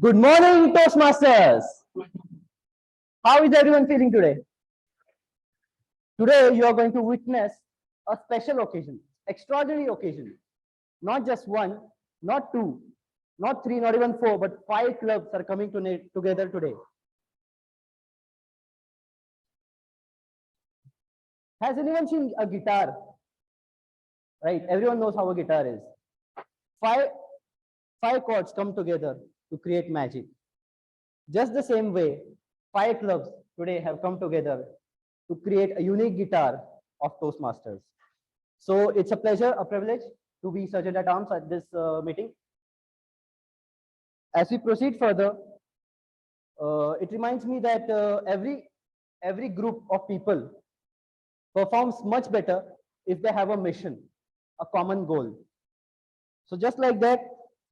Good morning, Toastmasters. How is everyone feeling today? Today, you are going to witness a special occasion, extraordinary occasion. Not just one, not two, not three, not even four, but 5 clubs are coming together today. Has anyone seen a guitar? Right, everyone knows how a guitar is. Five chords come together to create magic. Just the same way, 5 clubs today have come together to create a unique guitar of Toastmasters. So it's a pleasure, a privilege to be sergeant at arms at this meeting. As we proceed further, it reminds me that every group of people performs much better if they have a mission, a common goal. So just like that,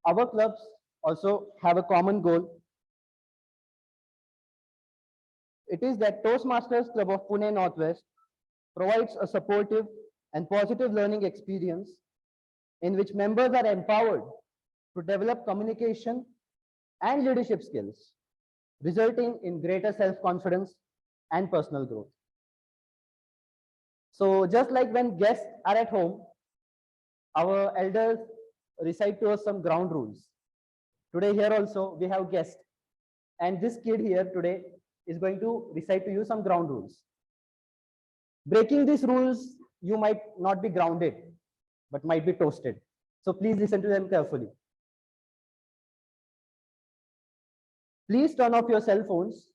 our clubs also have a common goal. It is that Toastmasters Club of Pune Northwest provides a supportive and positive learning experience in which members are empowered to develop communication and leadership skills, resulting in greater self-confidence and personal growth. So just like when guests are at home, our elders recite to us some ground rules. Today here also we have guests, and this kid here today is going to recite to you some ground rules. Breaking these rules, you might not be grounded, but might be toasted. So please listen to them carefully. Please turn off your cell phones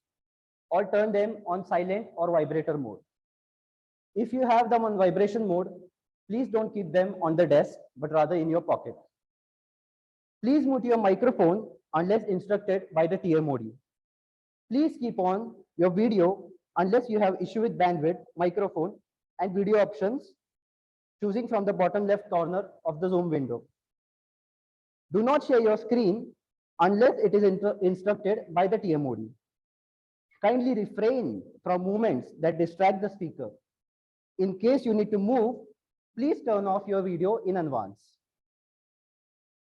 or turn them on silent or vibrator mode. If you have them on vibration mode, please don't keep them on the desk, but rather in your pocket. Please mute your microphone unless instructed by the TM OD. Please keep on your video unless you have issue with bandwidth, microphone, and video options, choosing from the bottom left corner of the Zoom window. Do not share your screen unless it is instructed by the TM OD. Kindly refrain from movements that distract the speaker. In case you need to move, please turn off your video in advance.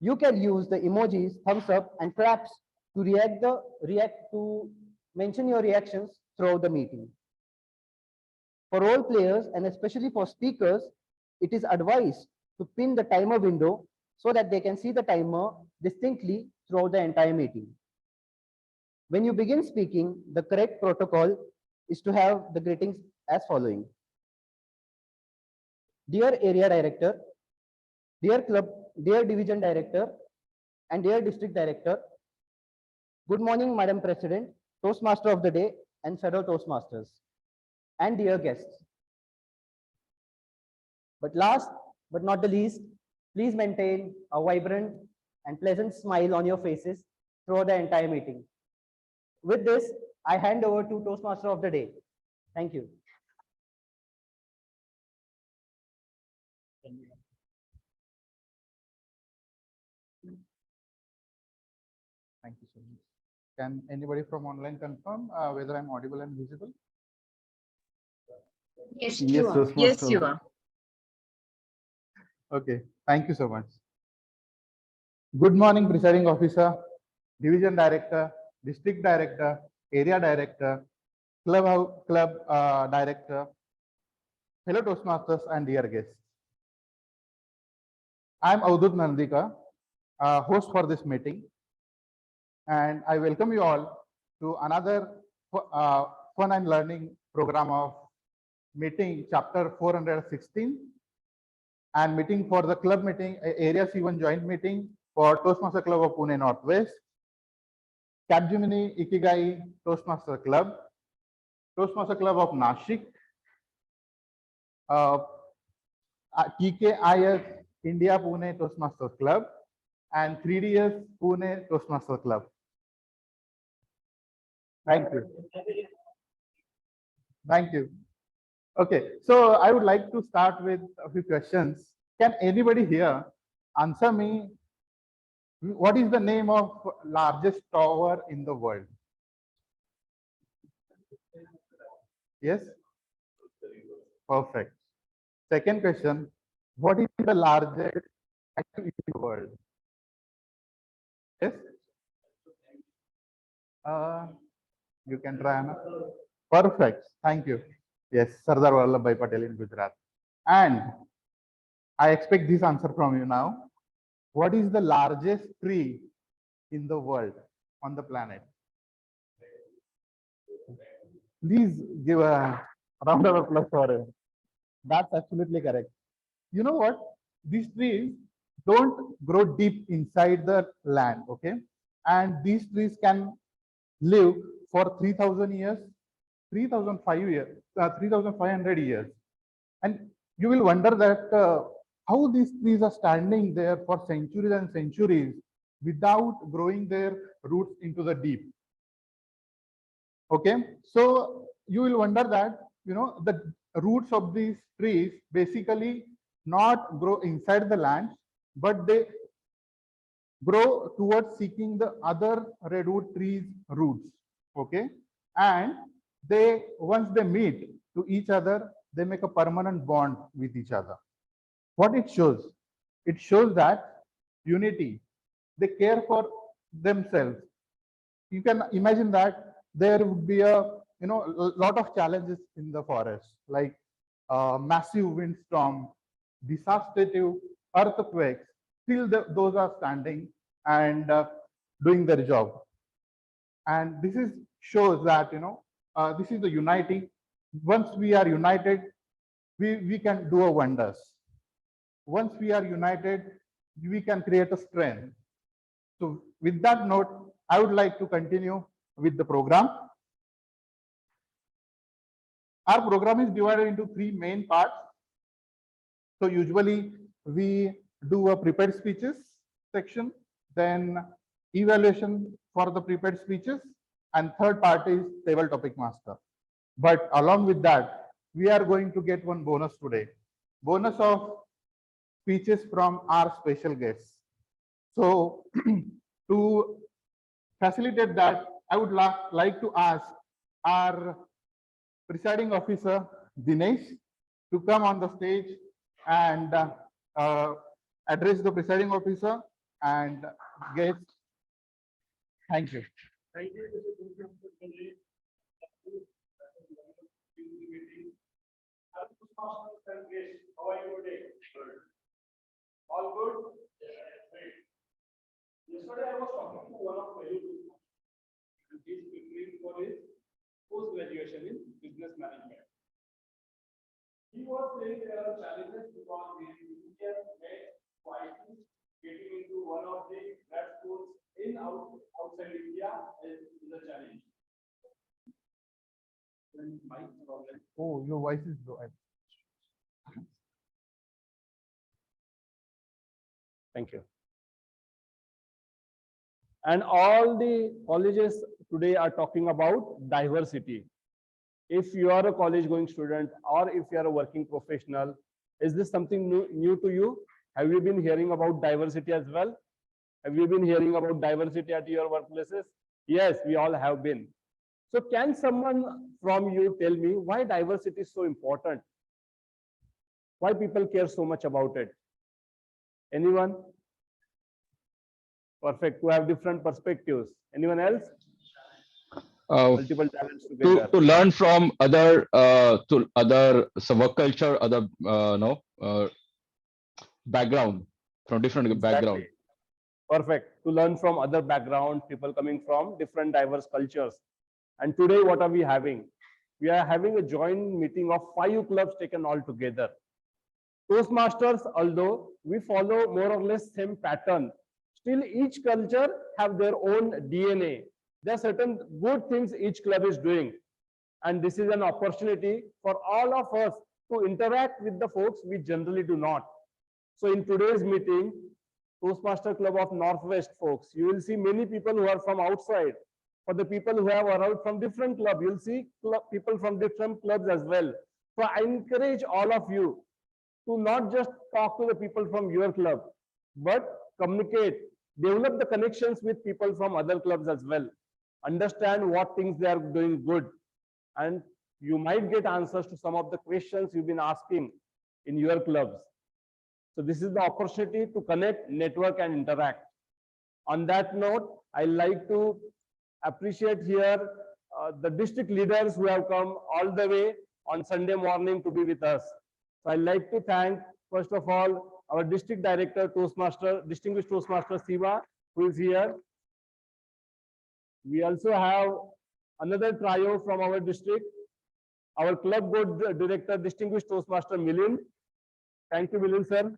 You can use the emojis, thumbs up, and claps to mention your reactions throughout the meeting. For all players and especially for speakers, it is advised to pin the timer window so that they can see the timer distinctly throughout the entire meeting. When you begin speaking, the correct protocol is to have the greetings as following. Dear Area Director, dear Club, dear Division Director, and dear District Director, good morning, Madam President, Toastmaster of the Day, and fellow Toastmasters, and dear guests. But last but not the least, please maintain a vibrant and pleasant smile on your faces throughout the entire meeting. With this, I hand over to Toastmaster of the Day. Thank you. Thank you so much. Can anybody from online confirm whether I'm audible and visible? Yes, you are. Yes, you are. Okay, thank you so much. Good morning, Presiding Officer, Division Director, District Director, Area Director, Club Director, fellow Toastmasters, and dear guests. I'm Avadhoot, host for this meeting, and I welcome you all to another fun and learning program of meeting chapter 416 and meeting for the club meeting, area C1 joint meeting for Toastmasters Club of Pune Northwest, Capgemini Ikigai Toastmaster Club, Toastmasters Club of Nashik, tkIS-India Pune Toastmasters Club, and 3DS Pune Toastmasters Club. Thank you. Thank you. Okay, so I would like to start with a few questions. Can anybody here answer me? What is the name of largest tower in the world? Yes? Perfect. Second question, what is the largest statue in the world? Yes? Uh, you can try, Anna. Perfect. Thank you. Yes, Sardar Vallabhbhai Patel in Gujarat. And I expect this answer from you now. What is the largest tree in the world, on the planet? Please give a round of applause for it. That's absolutely correct. You know what? These trees don't grow deep inside the land, okay? And these trees can live for 3,000 years, 3,500 years. And you will wonder that how these trees are standing there for centuries and centuries without growing their roots into the deep. Okay, so you will wonder that, you know, the roots of these trees basically not grow inside the land, but they grow towards seeking the other redwood trees roots. Okay, and they, once they meet to each other, they make a permanent bond with each other. What it shows? It shows that unity. They care for themselves. You can imagine that there would be a lot of challenges in the forest, like massive windstorm, disastrative earthquakes. Still, those are standing and doing their job. And this is shows that this is the unity. Once we are united, we can do a wonders. Once we are united, we can create a strength. So with that note, I would like to continue with the program. Our program is divided into three main parts. So usually we do a prepared speeches section, then evaluation for the prepared speeches, and third part is table topic master. But along with that, we are going to get one bonus today. Bonus of speeches from our special guests. So to facilitate that, I would like to ask our presiding officer, Dinesh, to come on the stage and address the presiding officer and guests. Thank you. Thank you, Mr. How are you today? Good. All good? Yes. Great. Yesterday I was talking to one of my youth. He's preparing for his post-graduation in business management. He was saying there are challenges because India made quietly getting into one of the grad schools outside India is a challenge. Oh, your voice is low. Thank you. And all the colleges today are talking about diversity. If you are a college going student or if you are a working professional, is this something new to you? Have you been hearing about diversity as well? Have you been hearing about diversity at your workplaces? Yes, we all have been. So can someone from you tell me why diversity is so important? Why people care so much about it? Anyone? Perfect. To have different perspectives. Anyone else? Multiple talents together. To learn from other work culture, other background, from different background. Perfect. To learn from other background, people coming from different diverse cultures. And today, what are we having? We are having a joint meeting of 5 clubs taken all together. Toastmasters, although we follow more or less same pattern, still each culture have their own DNA. There are certain good things each club is doing. And this is an opportunity for all of us to interact with the folks we generally do not. So in today's meeting, Toastmasters Club of Northwest folks, you will see many people who are from outside. For the people who have arrived from different clubs, you'll see people from different clubs as well. So I encourage all of you to not just talk to the people from your club, but communicate, develop the connections with people from other clubs as well. Understand what things they are doing good. And you might get answers to some of the questions you've been asking in your clubs. So this is the opportunity to connect, network, and interact. On that note, I like to appreciate here the district leaders who have come all the way on Sunday morning to be with us. So I'd like to thank, first of all, our district director, Toastmaster, distinguished Toastmaster Seema, who is here. We also have another trio from our district, our club board director, distinguished Toastmaster Milind. Thank you, Milind sir.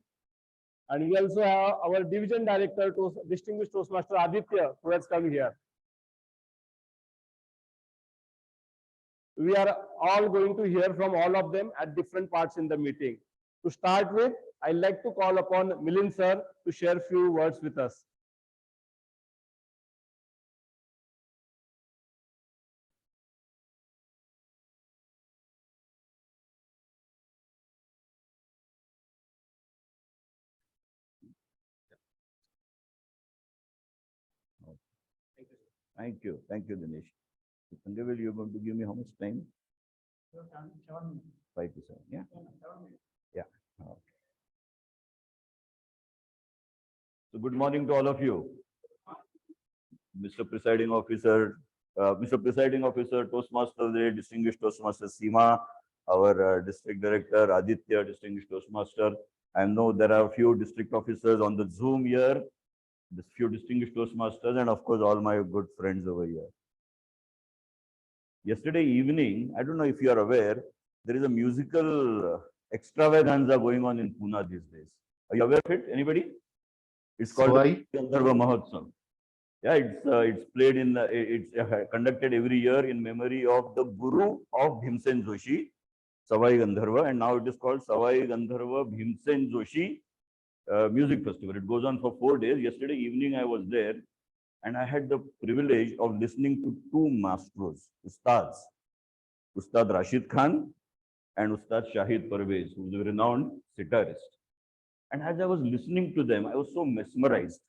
And we also have our division director, distinguished Toastmaster Aditya, who has come here. We are all going to hear from all of them at different parts in the meeting. To start with, I'd like to call upon Milind sir to share a few words with us. Thank you, Dinesh. Sanjay, you're going to give me how much time? 5 to 7, yeah? Yeah. Okay. So good morning to all of you. Mr. Presiding Officer, Toastmaster, distinguished Toastmaster Seema, our district director Aditya, distinguished Toastmaster. I know there are a few district officers on the Zoom here, a few distinguished Toastmasters, and of course all my good friends over here. Yesterday evening, I don't know if you are aware, there is a musical extravaganza going on in Pune these days. Are you aware of it? Anybody? It's called Gandharva Mahotsav. Yeah, it's played in it's conducted every year in memory of the Guru of Bhimsen Joshi, Savai Gandharva, and now it is called Savai Gandharva Bhimsen Joshi Music Festival. It goes on for 4 days. Yesterday evening I was there, and I had the privilege of listening to two maestros, Ustads, Ustad Rashid Khan and Ustad Shahid Parvez, who is a renowned sitarist. And as I was listening to them, I was so mesmerized.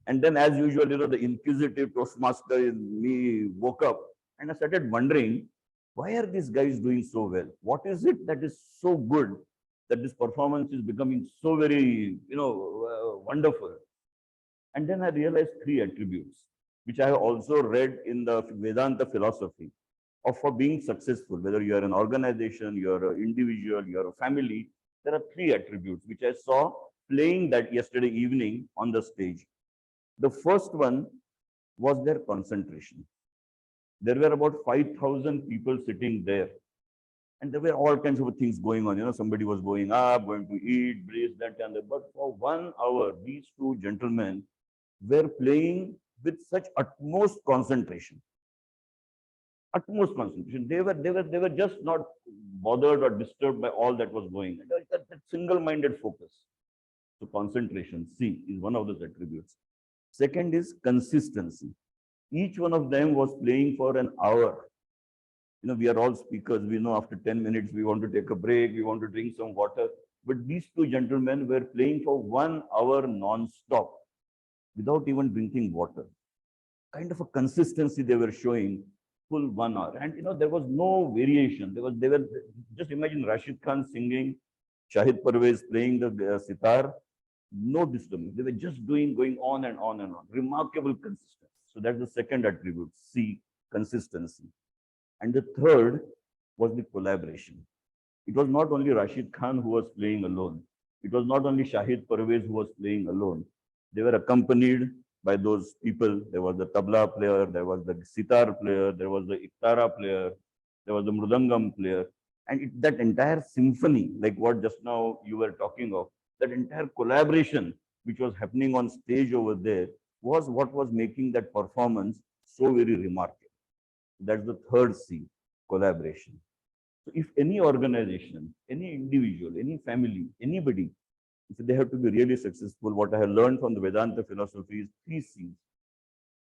And then, as usual, the inquisitive Toastmaster in me woke up, and I started wondering, why are these guys doing so well? What is it that is so good that this performance is becoming so very, wonderful? And then I realized 3 attributes, which I have also read in the Vedanta philosophy of for being successful, whether you are an organization, you are an individual, you are a family. There are 3 attributes which I saw playing that yesterday evening on the stage. The first one was their concentration. There were about 5,000 people sitting there, and there were all kinds of things going on. Somebody was going up, going to eat, brace, that, and that. But for 1 hour, these 2 gentlemen were playing with such utmost concentration. Utmost concentration. They were just not bothered or disturbed by all that was going on. That single-minded focus. So concentration, C, is one of those attributes. Second is consistency. Each one of them was playing for an hour. We are all speakers. We know after 10 minutes, we want to take a break. We want to drink some water. But these 2 gentlemen were playing for 1 hour non-stop without even drinking water. Kind of a consistency they were showing, full 1 hour. And, there was no variation. They were just imagine Rashid Khan singing, Shahid Parvez playing the sitar. No disturbance. They were just going on and on and on. Remarkable consistency. So that's the second attribute, C, consistency. And the third was the collaboration. It was not only Rashid Khan who was playing alone. It was not only Shahid Parvez who was playing alone. They were accompanied by those people. There was the tabla player, there was the sitar player, there was the iktara player, there was the mrudangam player. And that entire symphony, like what just now you were talking of, that entire collaboration which was happening on stage over there was what was making that performance so very remarkable. That's the third C, collaboration. So if any organization, any individual, any family, anybody, if they have to be really successful, what I have learned from the Vedanta philosophy is 3 C's: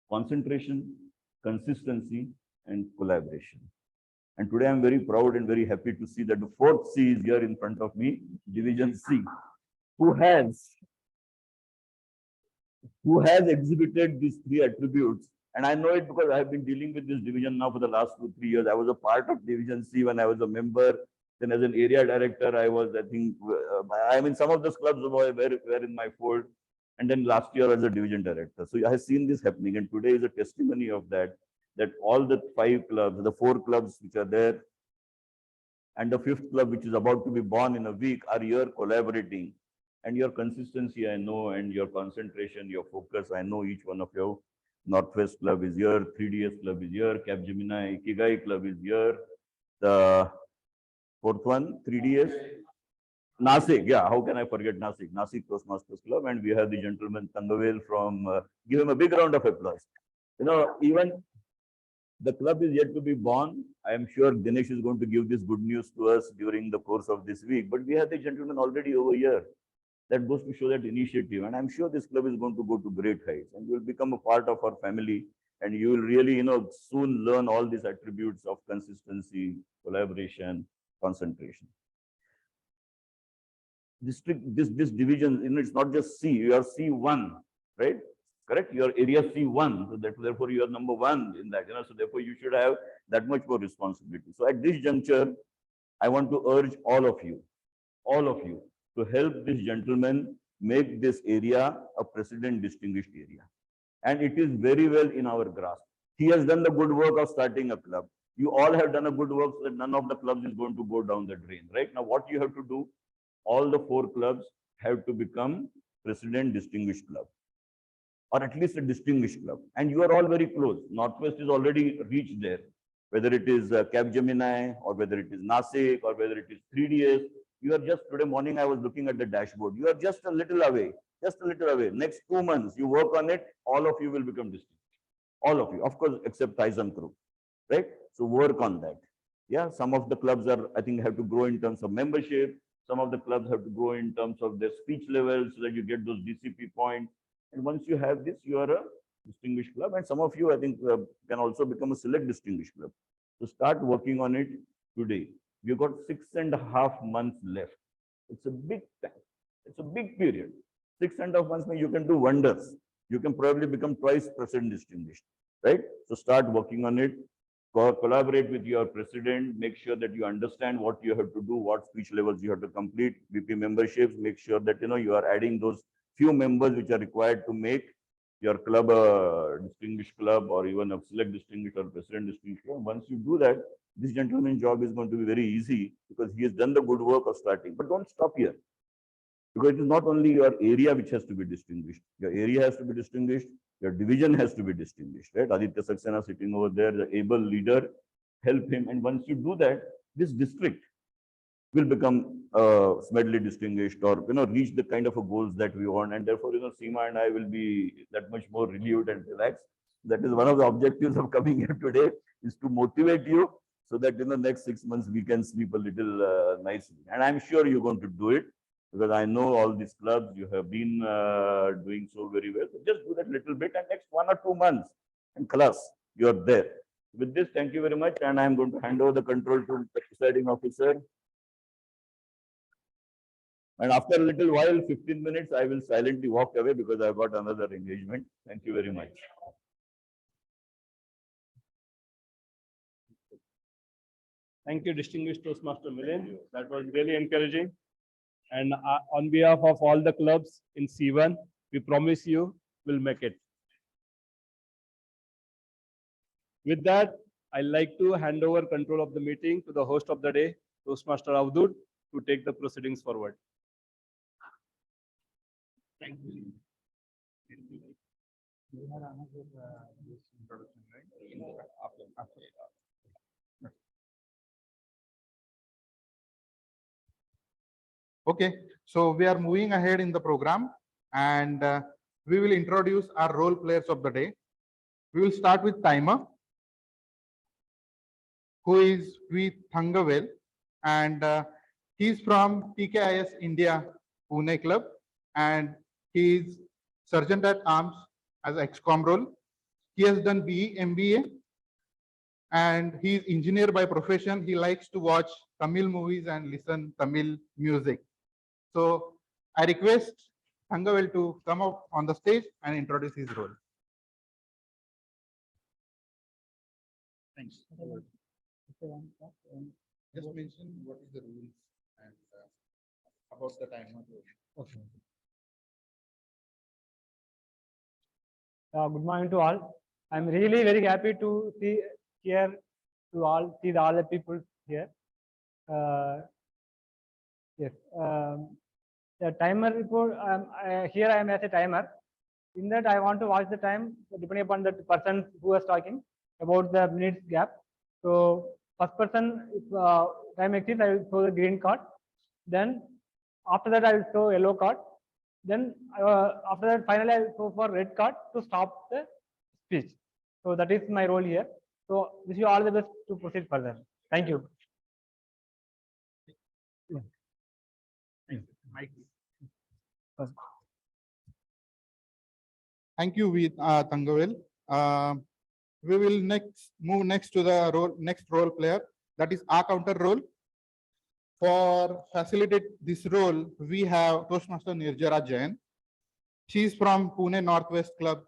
concentration, consistency, and collaboration. And today I'm very proud and very happy to see that the 4th C is here in front of me, Division C, who has exhibited these 3 attributes. And I know it because I have been dealing with this division now for the last 2-3 years. I was a part of Division C when I was a member. Then as an area director, I was, I think, some of those clubs were in my fold. and then last year as a division director. So I have seen this happening, and today is a testimony of that, that all the 5 clubs, the 4 clubs which are there, and the 5th club, which is about to be born in a week, are here collaborating. And your consistency, I know, and your concentration, your focus, I know each one of you. Northwest Club is here, 3DS Club is here, Capgemini Ikigai Club is here. The 4th one, 3DS, Nashik, yeah, how can I forget Nashik? Nashik Toastmasters Club, and we have the gentleman Tangavel from, give him a big round of applause. You know, even the club is yet to be born. I am sure Dinesh is going to give this good news to us during the course of this week, but we have the gentleman already over here. That goes to show that initiative, and I'm sure this club is going to go to great heights, and you will become a part of our family, and you will really, soon learn all these attributes of consistency, collaboration, concentration. This division, it's not just C, you are C1, right? Correct? Your area C1, so therefore you are number 1 in that, so therefore you should have that much more responsibility. So at this juncture, I want to urge all of you, to help this gentleman make this area a president distinguished area. And it is very well in our grasp. He has done the good work of starting a club. You all have done a good work so that none of the clubs is going to go down the drain, right? Now, what you have to do, all the 4 clubs have to become president distinguished club, or at least a distinguished club. And you are all very close. Northwest is already reached there, whether it is Capgemini, or whether it is Nashik, or whether it is 3DS. You are just, today morning I was looking at the dashboard. You are just a little away, Next 2 months, you work on it, all of you will become distinguished. All of you, of course, except Tyson Group, right? So work on that. Yeah, some of the clubs are, I think, have to grow in terms of membership. Some of the clubs have to grow in terms of their speech level so that you get those DCP points. And once you have this, you are a distinguished club. And some of you, I think, can also become a select distinguished club. So start working on it today. You've got 6.5 months left. It's a big time. It's a big period. 6.5 months, you can do wonders. You can probably become twice president distinguished, right? So start working on it. Collaborate with your president. Make sure that you understand what you have to do, what speech levels you have to complete. BP memberships. Make sure that you are adding those few members which are required to make your club a distinguished club, or even a select distinguished or president distinguished club. Once you do that, this gentleman's job is going to be very easy, because he has done the good work of starting. But don't stop here, because it is not only your area which has to be distinguished. Your area has to be distinguished. Your division has to be distinguished, right? Aditya Saxena sitting over there, the able leader, help him. And once you do that, this district will become smedley distinguished, or reach the kind of goals that we want. And therefore, Seema and I will be that much more relieved and relaxed. That is one of the objectives of coming here today, is to motivate you, so that in the next 6 months we can sleep a little nicely. And I'm sure you're going to do it, because I know all these clubs you have been doing so very well. So just do that little bit, and next 1 or 2 months, and class, you're there. With this, thank you very much, and I'm going to hand over the control to the presiding officer. And after a little while, 15 minutes, I will silently walk away, because I've got another engagement. Thank you very much. Thank you, distinguished Toastmaster Milind. That was really encouraging. And on behalf of all the clubs in C1, we promise you we'll make it. With that, I'd like to hand over control of the meeting to the host of the day, Toastmaster Avadhoot, to take the proceedings forward. Thank you. Okay, so we are moving ahead in the program, and we will introduce our role players of the day. We will start with Timer, who is with Thangavel, and he's from tkIS-India Pune Club, and he is Sergeant at Arms as ex-com role. He has done BE MBA, and he is engineer by profession. He likes to watch Tamil movies and listen Tamil music. So I request Thangavel to come up on the stage and introduce his role. Thanks. Just mention what is the rules and about the timer. Okay. Good morning to all. I'm really very happy to see here all the people here. Yes. The timer report. Here I am as a timer. In that I want to watch the time depending upon the person who is talking about the minutes gap. So first person, if time exceeds, I will show the green card. Then after that I will show yellow card. Then after that finally I will go for red card to stop the speech. So that is my role here. So wish you all the best to proceed further. Thank you. Thank you, Tangavel. We will move next to the next role player, that is our counter role. For facilitate this role, we have Toastmaster Nirjara Jain. She is from Pune Northwest Club,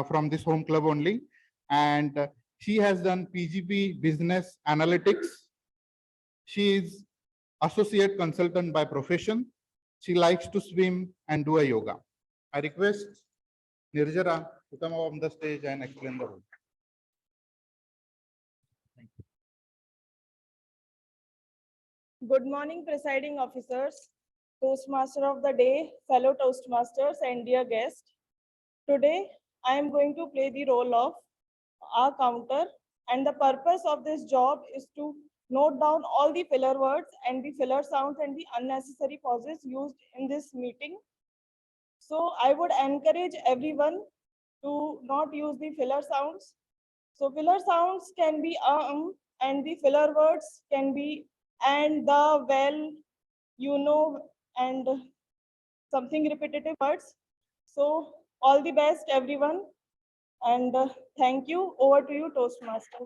from this home club only, and she has done PGP Business Analytics. She is associate consultant by profession. She likes to swim and do a yoga. I request Nirjara to come up on the stage and explain the role. Good morning, presiding officers, Toastmaster of the day, fellow Toastmasters, and dear guest. Today, I am going to play the role of our counter, and the purpose of this job is to note down all the filler words and the filler sounds and the unnecessary pauses used in this meeting. So I would encourage everyone to not use the filler sounds. So filler sounds can be and the filler words can be and, the, well, you know, and something repetitive words. So all the best, everyone. And thank you. Over to you, Toastmaster.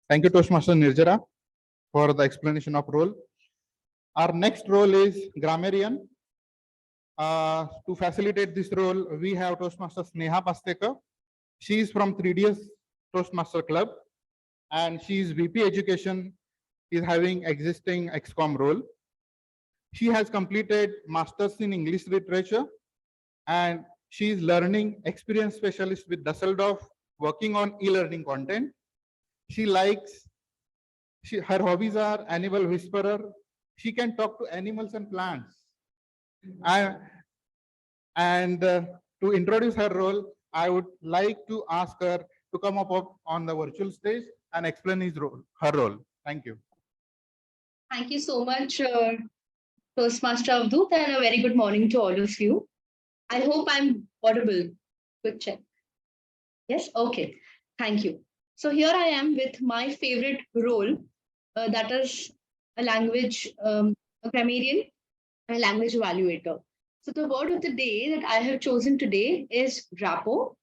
Thank you, Toastmaster Nirjara, for the explanation of role. Our next role is grammarian. To facilitate this role, we have Toastmaster Sneha Pastekar. She is from 3DS Toastmaster Club, and she is VP Education, is having existing XCOM role. She has completed Masters in English Literature, and she is learning experience specialist with Dusseldorf, working on e-learning content. She likes, her hobbies are animal whisperer. She can talk to animals and plants. To introduce her role, I would like to ask her to come up on the virtual stage and explain her role. Thank you. Thank you so much, Toastmaster Avadhoot, and a very good morning to all of you. I hope I'm audible. Quick check. Yes? Okay. Thank you. So here I am with my favorite role, that is a language, a grammarian, and a language evaluator. So the word of the day that I have chosen today is rapport.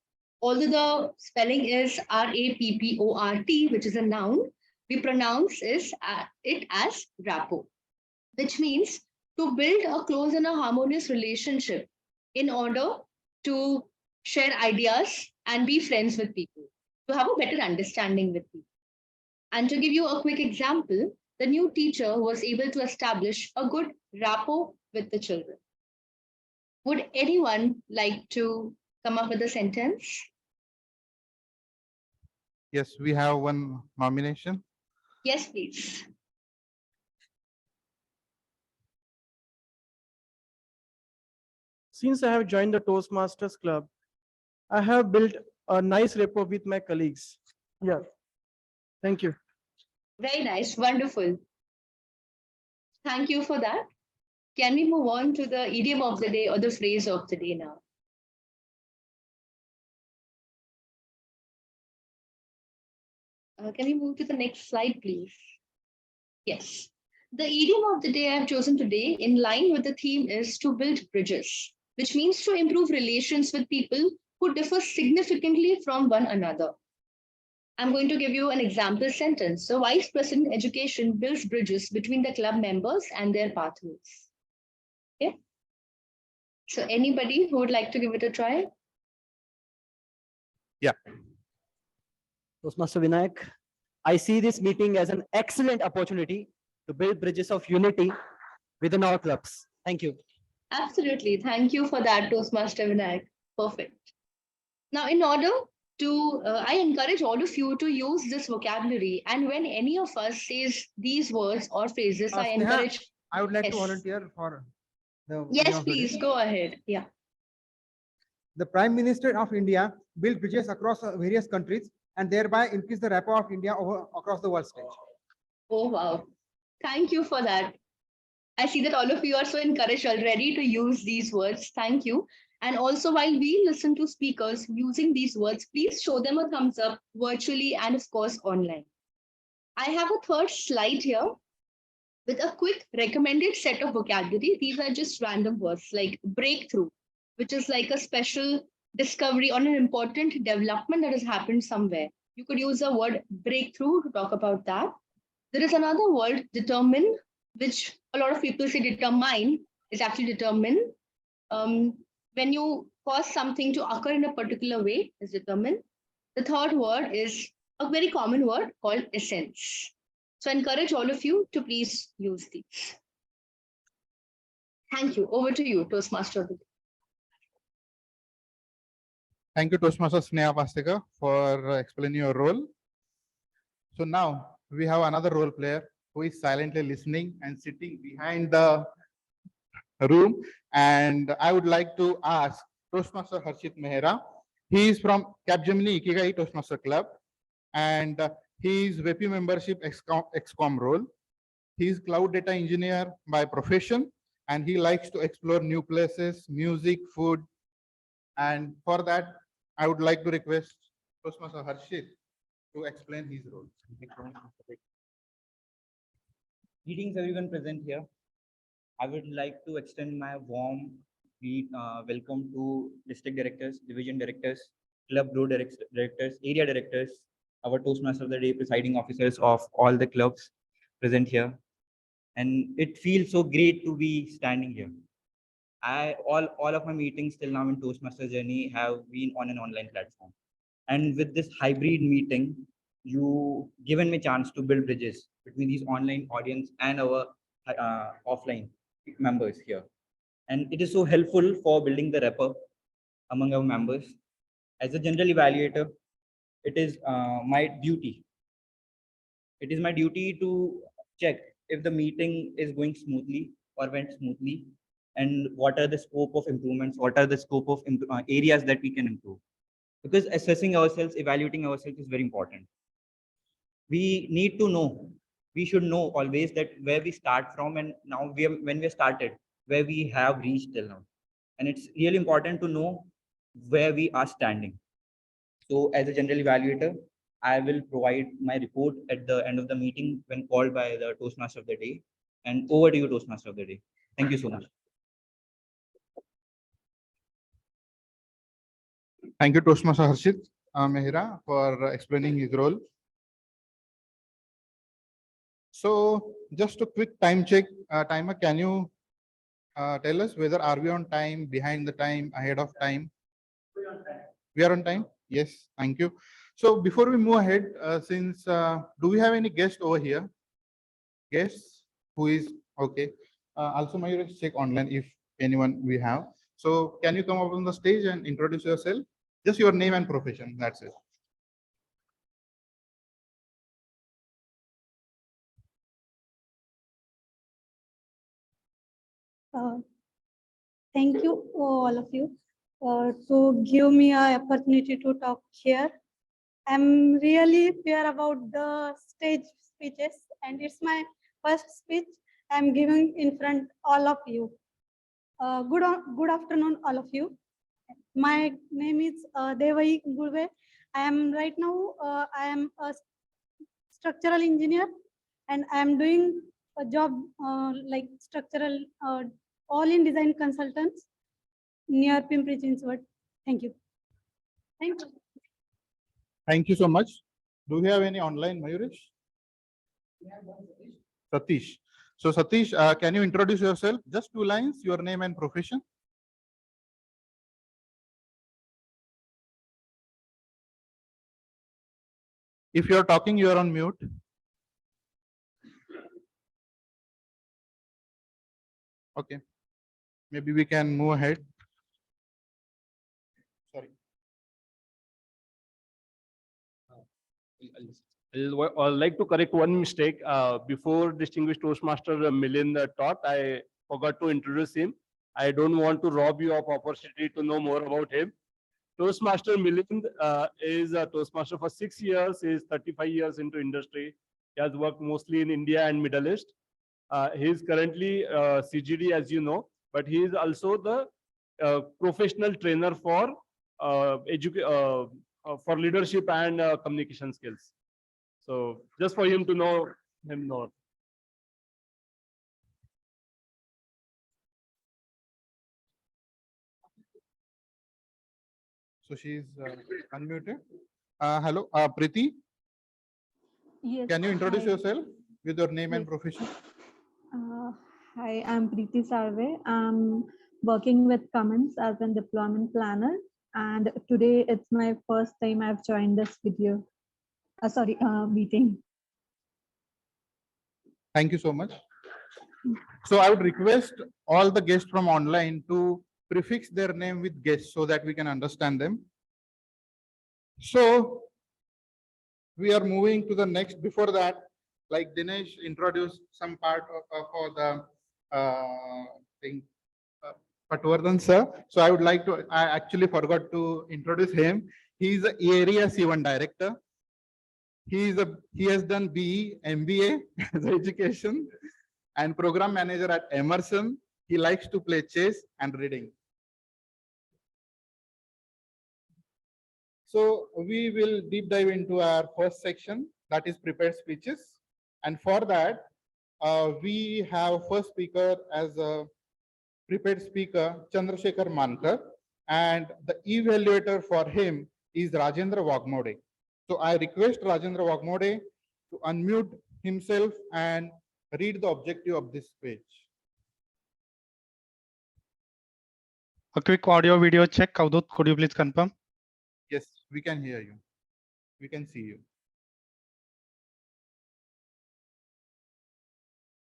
Although the spelling is R-A-P-P-O-R-T, which is a noun, we pronounce it as rapport, which means to build a close and a harmonious relationship in order to share ideas and be friends with people, to have a better understanding with people. And to give you a quick example, the new teacher was able to establish a good rapport with the children. Would anyone like to come up with a sentence? Yes, we have one nomination. Yes, please. Since I have joined the Toastmasters Club, I have built a nice rapport with my colleagues. Yeah. Thank you. Very nice. Wonderful. Thank you for that. Can we move on to the idiom of the day or the phrase of the day now? Can we move to the next slide, please? Yes. The idiom of the day I've chosen today, in line with the theme, is to build bridges, which means to improve relations with people who differ significantly from one another. I'm going to give you an example sentence. So Vice President Education builds bridges between the club members and their pathways. Okay. So anybody who would like to give it a try? Yeah. Toastmaster Vinayak, I see this meeting as an excellent opportunity to build bridges of unity within our clubs. Thank you. Absolutely. Thank you for that, Toastmaster Vinayak. Perfect. Now, in order to, I encourage all of you to use this vocabulary. And when any of us says these words or phrases, I Sneha, encourage. I would like to Yes. volunteer for the Yes, name of the day. please go ahead. Yeah. The Prime Minister of India built bridges across various countries and thereby increased the rapport of India across the world stage. Oh, wow. Thank you for that. I see that all of you are so encouraged already to use these words. Thank you. And also, while we listen to speakers using these words, please show them a thumbs up virtually and, of course, online. I have a third slide here with a quick recommended set of vocabulary. These are just random words like breakthrough, which is like a special discovery on an important development that has happened somewhere. You could use the word breakthrough to talk about that. There is another word, determine, which a lot of people say determine is actually determine. When you cause something to occur in a particular way, is determine. The third word is a very common word called essence. So I encourage all of you to please use these. Thank you. Over to you, Toastmaster. Thank you, Toastmaster Sneha Pastika, for explaining your role. So now we have another role player who is silently listening and sitting behind the room. And I would like to ask Toastmaster Harshit Mehra. He is from Capgemini Ikigai Toastmaster Club, and he is VP membership XCOM role. He is cloud data engineer by profession, and he likes to explore new places, music, food. And for that, I would like to request Toastmaster Harshit to explain his role. Greetings everyone present here. I would like to extend my warm welcome to district directors, division directors, club road directors, area directors, our Toastmaster of the Day presiding officers of all the clubs present here. And it feels so great to be standing here. All of my meetings till now in Toastmaster journey have been on an online platform. And with this hybrid meeting, you given me chance to build bridges between these online audience and our offline members here. And it is so helpful for building the rapport among our members. As a general evaluator, it is my duty. It is my duty to check if the meeting is going smoothly or went smoothly, and what are the scope of improvements, what are the scope of areas that we can improve. Because assessing ourselves, evaluating ourselves is very important. We need to know, we should know always that where we start from, and now when we started, where we have reached till now. And it's really important to know where we are standing. So as a general evaluator, I will provide my report at the end of the meeting when called by the Toastmaster of the Day. And over to you, Toastmaster of the Day. Thank you so much. Thank you, Toastmaster Harshit Mehra, for explaining his role. So just a quick time check. Timer, can you tell us whether are we on time, behind the time, ahead of time? We are on time? Yes, thank you. So before we move ahead, do we have any guest over here? Guests who is okay. Also, Mayur, check online if anyone we have. So can you come up on the stage and introduce yourself? Just your name and profession. That's it. Thank you, all of you, to give me an opportunity to talk here. I'm really fear about the stage speeches, and it's my first speech I'm giving in front all of you. Good afternoon, all of you. My name is Devai Gurve. I am right now. I am a structural engineer, and I am doing a job like structural all-in design consultants near Pimpri Chinchwad. Thank you. Thank you. Thank you so much. Do we have any online, Mayuresh? Satish. So Satish, can you introduce yourself? Just 2 lines, your name and profession. If you're talking, you're on mute. Okay. maybe we can move ahead. Sorry. I'd like to correct one mistake. Before distinguished Toastmaster Milind taught, I forgot to introduce him. I don't want to rob you of opportunity to know more about him. Toastmaster Milind is a Toastmaster for 6 years. He is 35 years into industry. He has worked mostly in India and Middle East. He is currently CGD, as you know, but he is also the professional trainer for for leadership and communication skills. So just for him to know him more. So she's unmuted. Hello, Priti. Yes. Can you introduce Hi. yourself with your name and Yes. profession? Hi, I'm Preeti Sarve. I'm working with Cummins as a deployment planner, and today it's my first time I've joined this video. Meeting. Thank you so much. So I would request all the guests from online to prefix their name with guest so that we can understand them. So we are moving to the next. Before that, like Dinesh introduced some part for the thing, Patwardhan sir. So I would like to, I actually forgot to introduce him. He's the area C1 director. He has done BE, MBA as education and program manager at Emerson. He likes to play chess and reading. So we will deep dive into our first section, that is prepared speeches. And for that, we have first speaker as a prepared speaker, Chandrashekhar Mankar, and the evaluator for him is Rajendra Wagmode. So I request Rajendra Wagmode to unmute himself and read the objective of this speech. A quick audio video check. Avadhoot, could you please confirm? Yes, we can hear you. We can see you.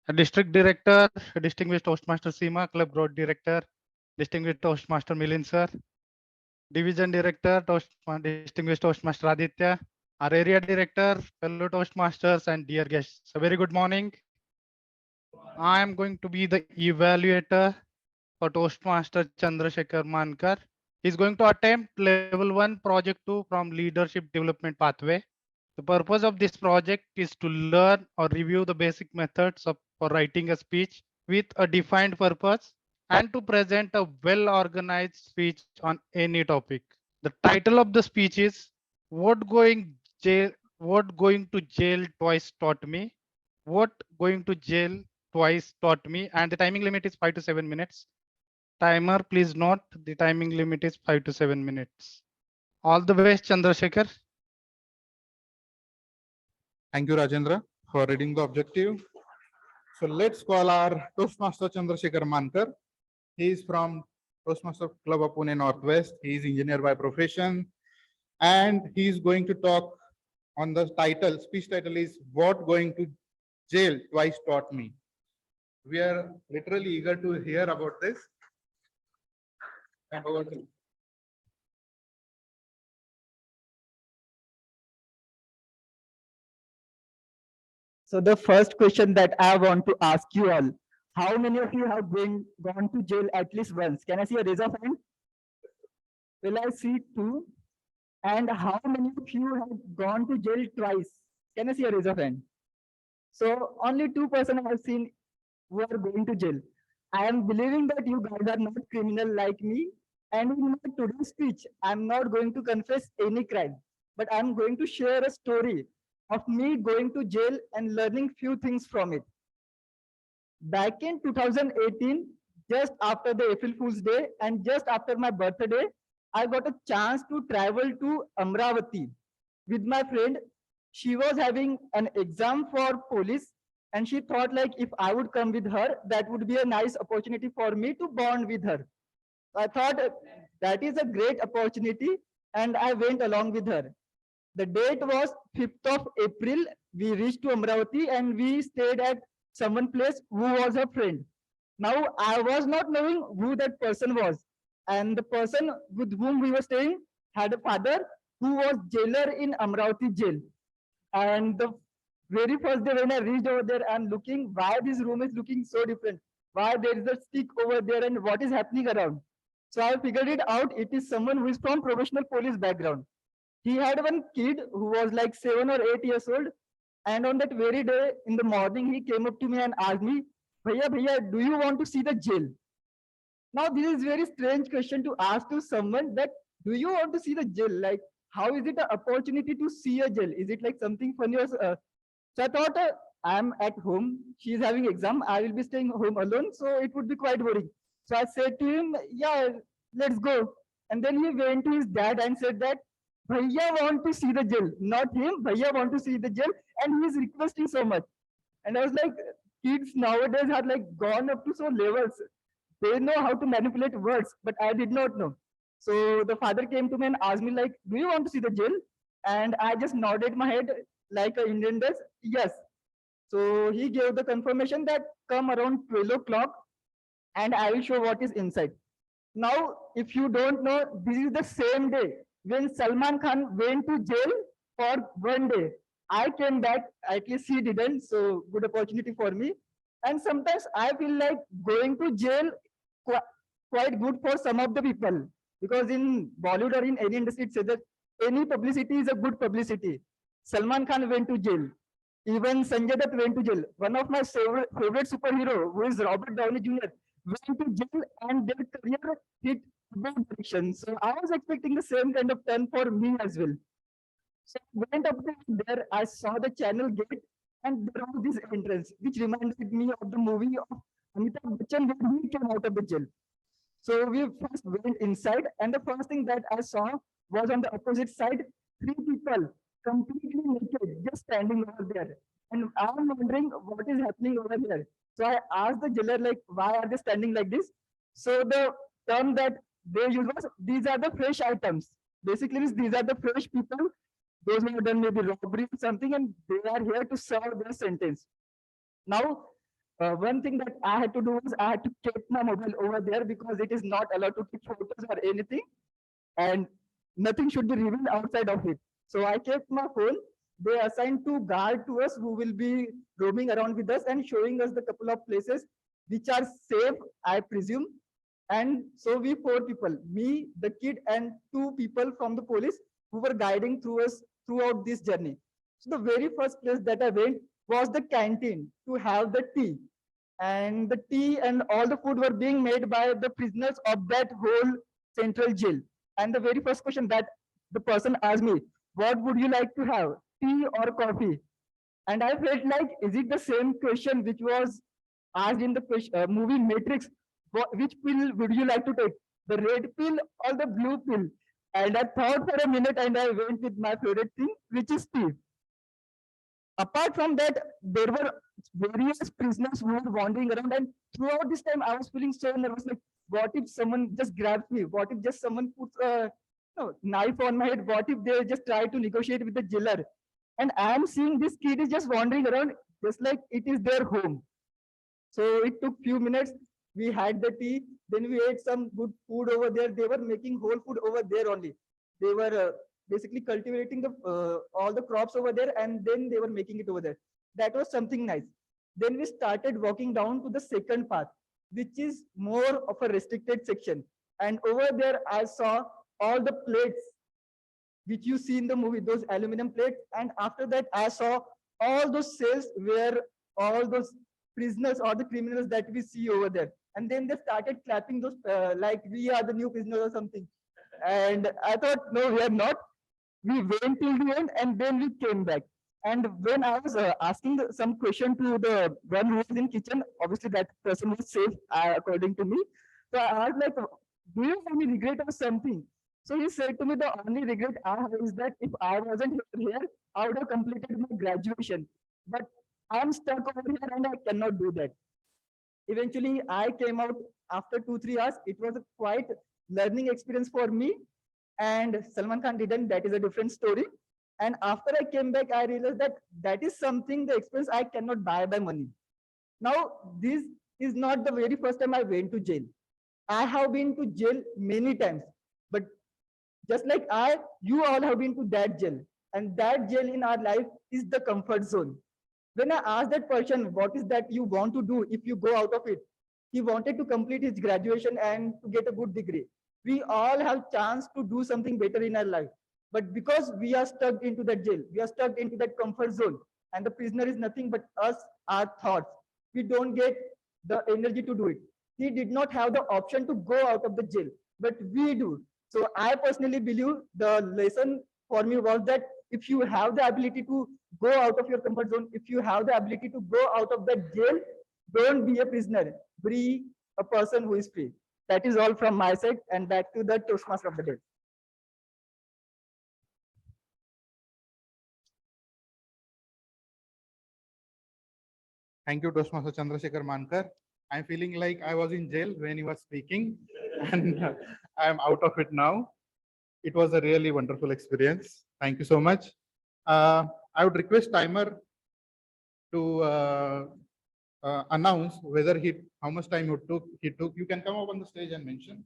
A district director, a distinguished Toastmaster Seema, club road director, distinguished Toastmaster Milind sir, division director, distinguished Toastmaster Aditya, our area director, fellow Toastmasters, and dear guests. A very good morning. I am going to be the evaluator for Toastmaster Chandrashekhar Mankar. He's going to attempt level 1 project 2 from leadership development pathway. The purpose of this project is to learn or review the basic methods for writing a speech with a defined purpose and to present a well-organized speech on any topic. The title of the speech is What Going to Jail Twice Taught Me. What Going to Jail Twice Taught Me, and the timing limit is 5 to 7 minutes. Timer, please note the timing limit is 5 to 7 minutes. All the best, Chandrashekhar. Thank you, Rajendra, for reading the objective. So let's call our Toastmaster Chandrashekhar Mankar. He is from Toastmasters Club of Pune Northwest. He is engineer by profession, and he is going to talk on the title. Speech title is What Going to Jail Twice Taught Me. We are literally eager to hear about this. And over to you. So the first question that I want to ask you all, how many of you have gone to jail at least once? Can I see a raise of hand? Will I see 2? And how many of you have gone to jail twice? Can I see a raise of hand? So only 2% I have seen who are going to jail. I am believing that you guys are not criminal like me. And in my today's speech, I'm not going to confess any crime, but I'm going to share a story of me going to jail and learning few things from it. Back in 2018, just after the April Fool's Day and just after my birthday, I got a chance to travel to Amravati with my friend. She was having an exam for police, and she thought like if I would come with her, that would be a nice opportunity for me to bond with her. I thought that is a great opportunity, and I went along with her. The date was 5th of April. We reached to Amravati and we stayed at someone place who was her friend. Now, I was not knowing who that person was. And the person with whom we were staying had a father who was jailer in Amravati jail. And the very first day when I reached over there, I'm looking why this room is looking so different. Why there is a stick over there and what is happening around. So I figured it out. It is someone who is from professional police background. He had one kid who was like 7 or 8 years old. And on that very day in the morning, he came up to me and asked me, Bhaiya, Bhaiya, do you want to see the jail? Now, this is very strange question to ask to someone that, do you want to see the jail? Like, how is it an opportunity to see a jail? Is it like something funny or so I thought I'm at home. She's having exam. I will be staying home alone. So it would be quite boring. So I said to him, yeah, let's go. And then he went to his dad and said that, Bhaiya want to see the jail. Not him. Bhaiya want to see the jail. And he is requesting so much. And I was like, kids nowadays are like gone up to so levels. They know how to manipulate words, but I did not know. So the father came to me and asked me like, do you want to see the jail? And I just nodded my head like an Indian does, yes. So he gave the confirmation that come around 12 o'clock and I will show what is inside. Now, if you don't know, this is the same day when Salman Khan went to jail for 1 day. I came back, at least he didn't, so good opportunity for me. And sometimes I feel like going to jail quite good for some of the people, because in Bollywood or in any industry, it says that any publicity is a good publicity. Salman Khan went to jail. Even Sanjay Dutt went to jail. One of my favorite superhero, who is Robert Downey Jr., went to jail and their career hit both directions. So I was expecting the same kind of turn for me as well. So I went up there, I saw the channel gate, and there was this entrance, which reminded me of the movie of Amitabh Bachchan when he came out of the jail. So we first went inside, and the first thing that I saw was on the opposite side, 3 people completely naked, just standing over there. And I'm wondering what is happening over there. So I asked the jailer, like, why are they standing like this? So the term that they use was, these are the fresh items. Basically, these are the fresh people, those who have done maybe robbery or something, and they are here to serve their sentence. Now, one thing that I had to do was I had to keep my mobile over there because it is not allowed to take photos or anything, and nothing should be revealed outside of it. So I kept my phone. They assigned 2 guards to us who will be roaming around with us and showing us the couple of places which are safe, I presume. And so we 4 people, me, the kid, and 2 people from the police who were guiding through us throughout this journey. So the very first place that I went was the canteen to have the tea. And the tea and all the food were being made by the prisoners of that whole central jail. And the very first question that the person asked me, what would you like to have, tea or coffee? And I felt like, is it the same question which was asked in the movie Matrix? Which pill would you like to take, the red pill or the blue pill? And I thought for a minute and I went with my favorite thing, which is tea. Apart from that, there were various prisoners who were wandering around, and throughout this time, I was feeling so nervous. Like, what if someone just grabs me? What if just someone puts a knife on my head? What if they just try to negotiate with the jailer? And I am seeing this kid is just wandering around, just like it is their home. So it took few minutes. We had the tea, then we ate some good food over there. They were making whole food over there only. They were basically cultivating the all the crops over there, and then they were making it over there. That was something nice. Then we started walking down to the second path, which is more of a restricted section. And over there, I saw all the plates which you see in the movie, those aluminum plates. And after that, I saw all those cells where all those prisoners or the criminals that we see over there. And then they started clapping those like we are the new prisoners or something. And I thought, no, we are not. We went till the end and then we came back. And when I was asking some question to the one who was in kitchen, obviously that person was safe according to me. So I asked like, do you have any regret or something? So he said to me, the only regret I have is that if I wasn't here, I would have completed my graduation. But I'm stuck over here and I cannot do that. Eventually, I came out after 2-3 hours. It was a quite learning experience for me. And Salman Khan didn't. That is a different story. And after I came back, I realized that that is something, the experience I cannot buy by money. Now, these is not the very first time I went to jail. I have been to jail many times, but just like you all have been to that jail, and that jail in our life is the comfort zone. When I asked that person, what is that you want to do if you go out of it? He wanted to complete his graduation and to get a good degree. We all have chance to do something better in our life. But because we are stuck into that jail, we are stuck into that comfort zone, and the prisoner is nothing but us, our thoughts. We don't get the energy to do it. He did not have the option to go out of the jail, but we do. So I personally believe the lesson for me was that if you have the ability to go out of your comfort zone, if you have the ability to go out of that jail, don't be a prisoner, be a person who is free. That is all from my side, and back to the Toastmaster of the day. Thank you, Toastmaster Chandrashekhar Mankar. I'm feeling like I was in jail when he was speaking, and I'm out of it now. It was a really wonderful experience. Thank you so much. I would request timer to announce whether how much time he took. You can come up on the stage and mention.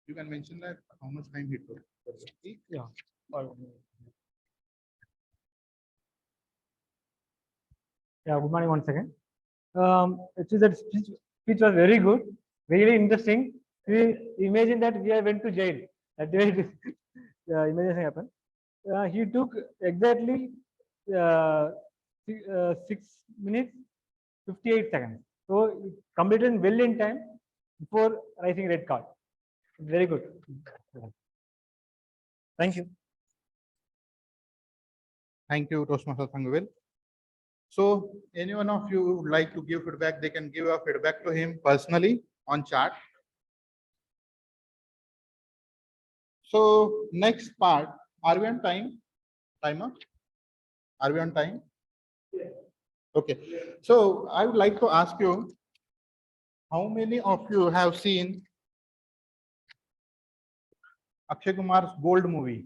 You can mention that how much time he took. Yeah. Yeah, good morning once again. Actually, that speech was very good, really interesting. We imagine that we went to jail. That way, imagination happened. He took exactly 6 minutes 58 seconds. So he completed well in time before rising red card. Very good. Thank you. Thank you, Toastmaster Thangvel. So any one of you would like to give feedback, they can give a feedback to him personally on chat. So next part, are we on time? Timer? Are we on time? Okay. So I would like to ask you, how many of you have seen Akshay Kumar's Gold movie?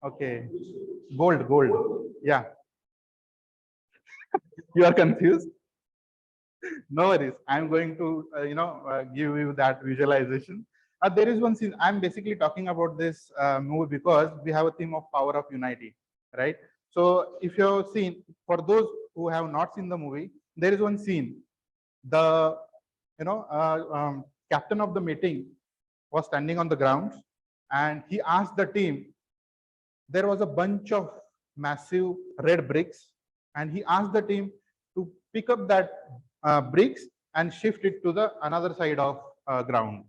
Okay. Gold. Yeah. You are confused? No worries. I'm going to, give you that visualization. There is one scene. I'm basically talking about this movie because we have a theme of power of unity, right? So if you have seen, for those who have not seen the movie, there is one scene. The, captain of the meeting was standing on the ground, and he asked the team. There was a bunch of massive red bricks, and he asked the team to pick up that bricks and shift it to the another side of ground.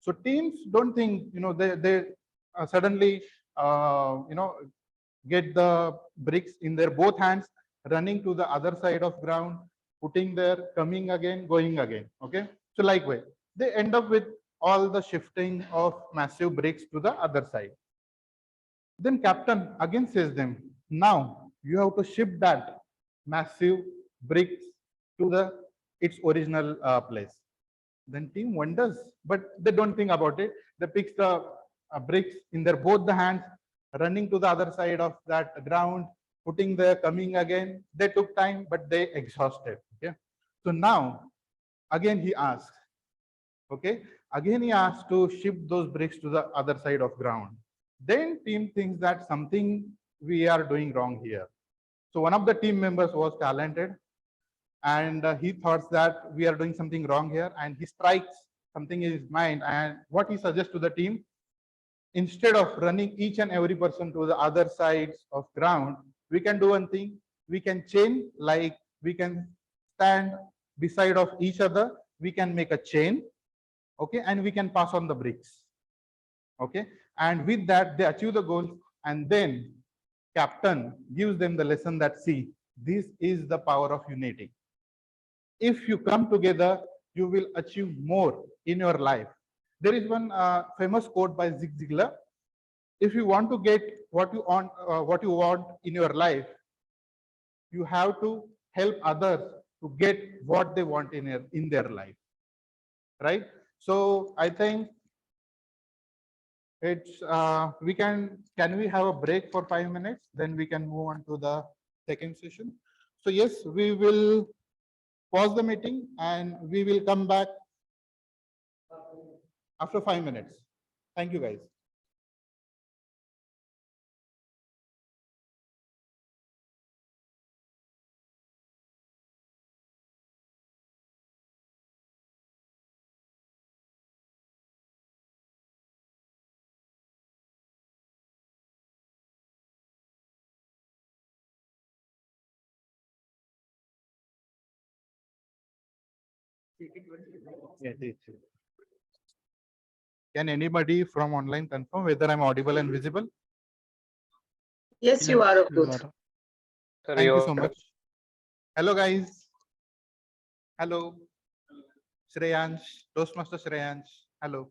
So teams don't think, they suddenly, get the bricks in their both hands, running to the other side of ground, putting there, coming again, going again. Okay. So likewise, they end up with all the shifting of massive bricks to the other side. Then captain again says them, now you have to shift that massive bricks to its original place. Then team wonders, but they don't think about it. They pick the bricks in their both the hands, running to the other side of that ground, putting there, coming again. They took time, but they exhausted. Okay. So now again he asks, okay, again he asks to shift those bricks to the other side of ground. Then team thinks that something we are doing wrong here. So one of the team members was talented, and he thought that we are doing something wrong here, and he strikes something in his mind. And what he suggests to the team, instead of running each and every person to the other sides of ground, we can do one thing. We can chain, like we can stand beside of each other. We can make a chain, okay, and we can pass on the bricks. Okay, and with that they achieve the goal, and then captain gives them the lesson that, see, this is the power of unity. If you come together, you will achieve more in your life. There is one famous quote by Zig Ziglar. If you want to get what you want in your life, you have to help others to get what they want in their life, right? So I think It's can we have a break for 5 minutes? Then we can move on to the second session. So yes, we will pause the meeting and we will come back after 5 minutes. Thank you, guys. Can anybody from online confirm whether I'm audible and visible? Yes, you are, Avadhoot. Thank you so much. Hello, guys. Hello. Shreyansh, Toastmaster Shreyansh. Hello.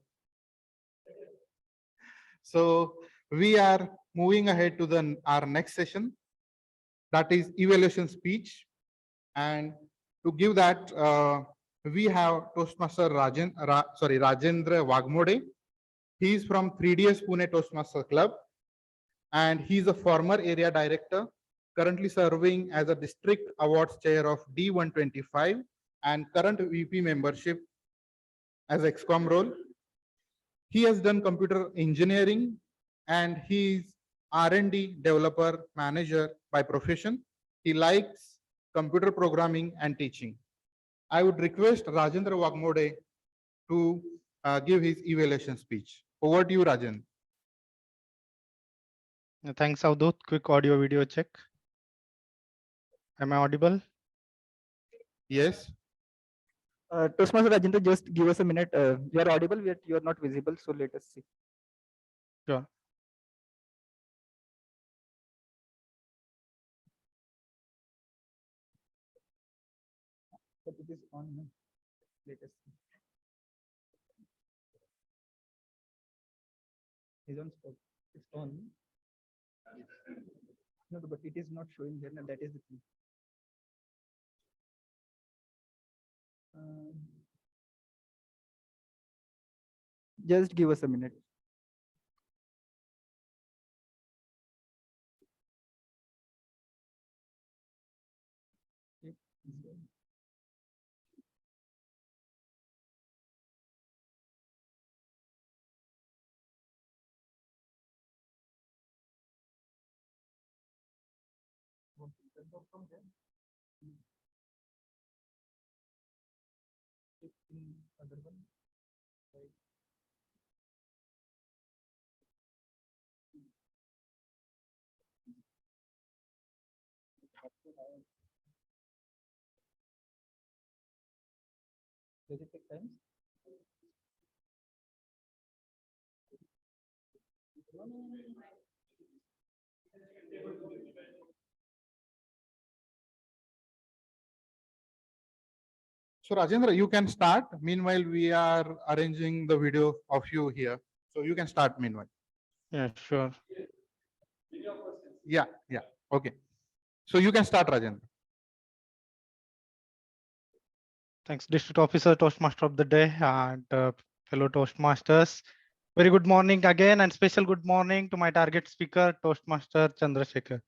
So we are moving ahead to our next session, that is evaluation speech. And to give that, we have Toastmaster Rajendra Wagmode. He is from 3DS Pune Toastmasters Club, and he is a former area director, currently serving as a district awards chair of D125 and current VP membership as XCOM role. He has done computer engineering and he is R&D developer manager by profession. He likes computer programming and teaching. I would request Rajendra Wagmode to give his evaluation speech. Over to you, Rajan. Thanks, Avadhoot. Quick audio video check. Am I audible? Yes. Toastmaster Rajendra, just give us a minute. You are audible, yet you are not visible. So let us see. Sure. But it is on. Let us see. It's on spot. It's on. No, but it is not showing there. And that is the thing. Just give us a minute. Does it take time? So Rajendra, you can start. Meanwhile, we are arranging the video of you here. So you can start meanwhile. Yeah, sure. Yeah. Okay. So you can start, Rajendra. Thanks, District Officer, Toastmaster of the Day, and fellow Toastmasters. Very good morning again, and special good morning to my target speaker, Toastmaster Chandrashekhar.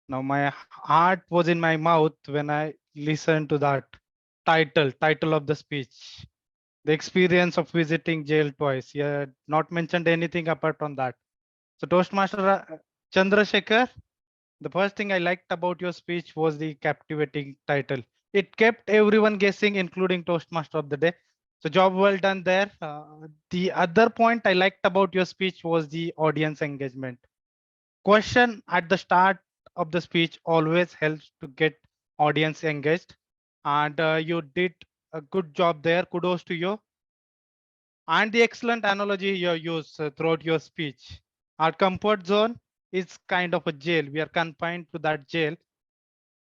Now, my heart was in my mouth when I listened to that title of the speech. The experience of visiting jail twice. Yeah, not mentioned anything apart from that. So Toastmaster Chandrashekhar, the first thing I liked about your speech was the captivating title. It kept everyone guessing, including Toastmaster of the Day. So job well done there. The other point I liked about your speech was the audience engagement. Question at the start of the speech always helps to get audience engaged. And you did a good job there. Kudos to you. And the excellent analogy you used throughout your speech. Our comfort zone is kind of a jail. We are confined to that jail.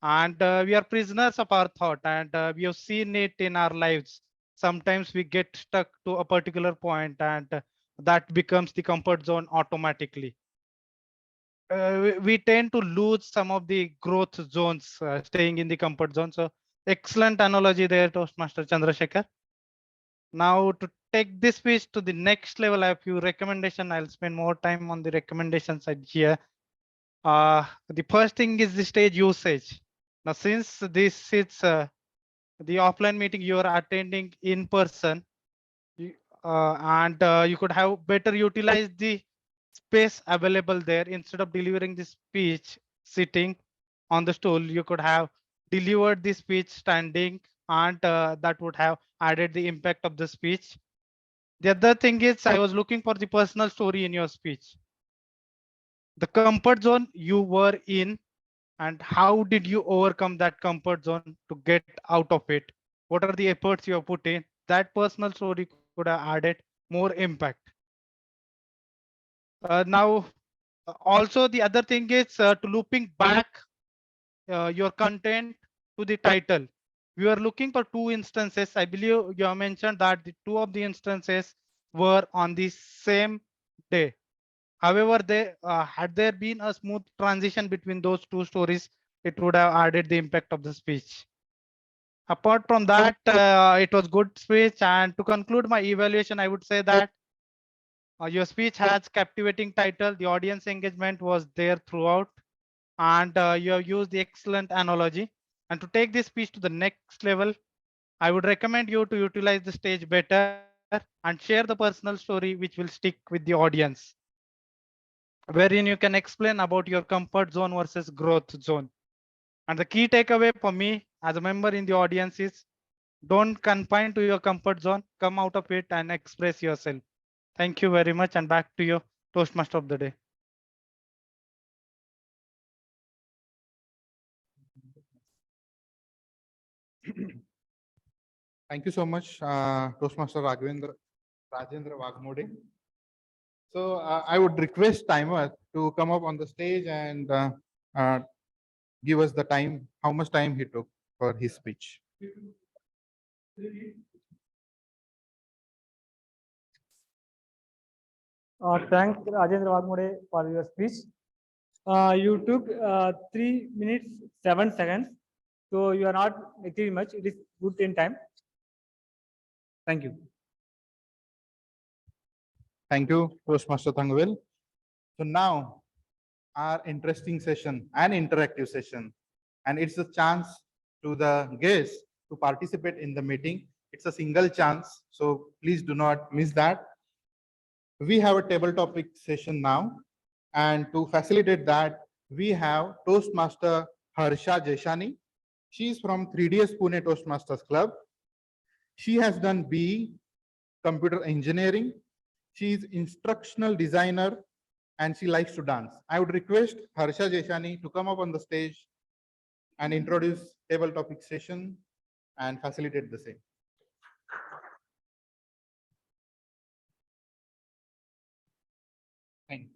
And we are prisoners of our thought. And we have seen it in our lives. Sometimes we get stuck to a particular point and that becomes the comfort zone automatically. We tend to lose some of the growth zones staying in the comfort zone. So excellent analogy there, Toastmaster Chandrashekhar. Now to take this speech to the next level, I have few recommendations. I'll spend more time on the recommendation side here. The first thing is the stage usage. Now, since this is the offline meeting you are attending in person, and you could have better utilize the space available there. Instead of delivering the speech sitting on the stool, you could have delivered the speech standing, and that would have added the impact of the speech. The other thing is, I was looking for the personal story in your speech. The comfort zone you were in, and how did you overcome that comfort zone to get out of it? What are the efforts you have put in? That personal story could have added more impact. Now, also the other thing is to looping back your content to the title. We are looking for two instances. I believe you have mentioned that the two of the instances were on the same day. However, had there been a smooth transition between those two stories, it would have added the impact of the speech. Apart from that, it was good speech. And to conclude my evaluation, I would say that your speech has captivating title. The audience engagement was there throughout, and you have used the excellent analogy. And to take this speech to the next level, I would recommend you to utilize the stage better and share the personal story which will stick with the audience, wherein you can explain about your comfort zone versus growth zone. And the key takeaway for me as a member in the audience is, don't confine to your comfort zone, come out of it and express yourself. Thank you very much, and back to you, Toastmaster of the day. Thank you so much, Toastmaster Rajendra Wagmode. So I would request timer to come up on the stage and give us the time, how much time he took for his speech. Thanks, Rajendra Wagmode, for your speech. You took 3 minutes 7 seconds, so you are not achieving much. It is good in time. Thank you. Thank you, Toastmaster Thangvel. So now our interesting session, an interactive session, and it's a chance to the guests to participate in the meeting. It's a single chance, so please do not miss that. We have a table topic session now, and to facilitate that, we have Toastmaster Harsha Jeshani. She is from 3DS Pune Toastmasters Club. She has done BE Computer Engineering. She is instructional designer and she likes to dance. I would request Harsha Jeshani to come up on the stage and introduce table topic session and facilitate the same. Thank you.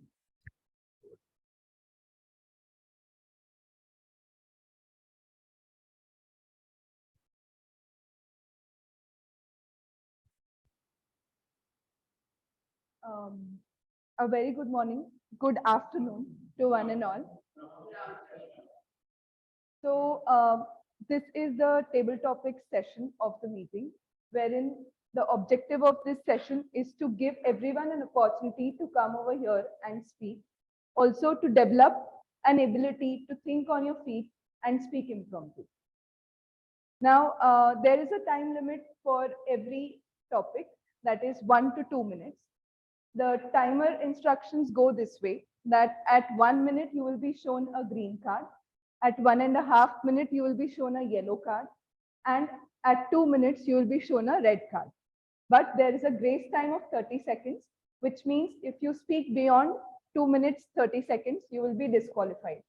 A very good morning, good afternoon to one and all. So this is the table topic session of the meeting, wherein the objective of this session is to give everyone an opportunity to come over here and speak. Also to develop an ability to think on your feet and speak impromptu. Now, there is a time limit for every topic, that is 1 to 2 minutes. The timer instructions go this way, that at 1 minute, you will be shown a green card. At 1.5 minutes, you will be shown a yellow card. And at 2 minutes, you will be shown a red card. But there is a grace time of 30 seconds, which means if you speak beyond 2 minutes, 30 seconds, you will be disqualified.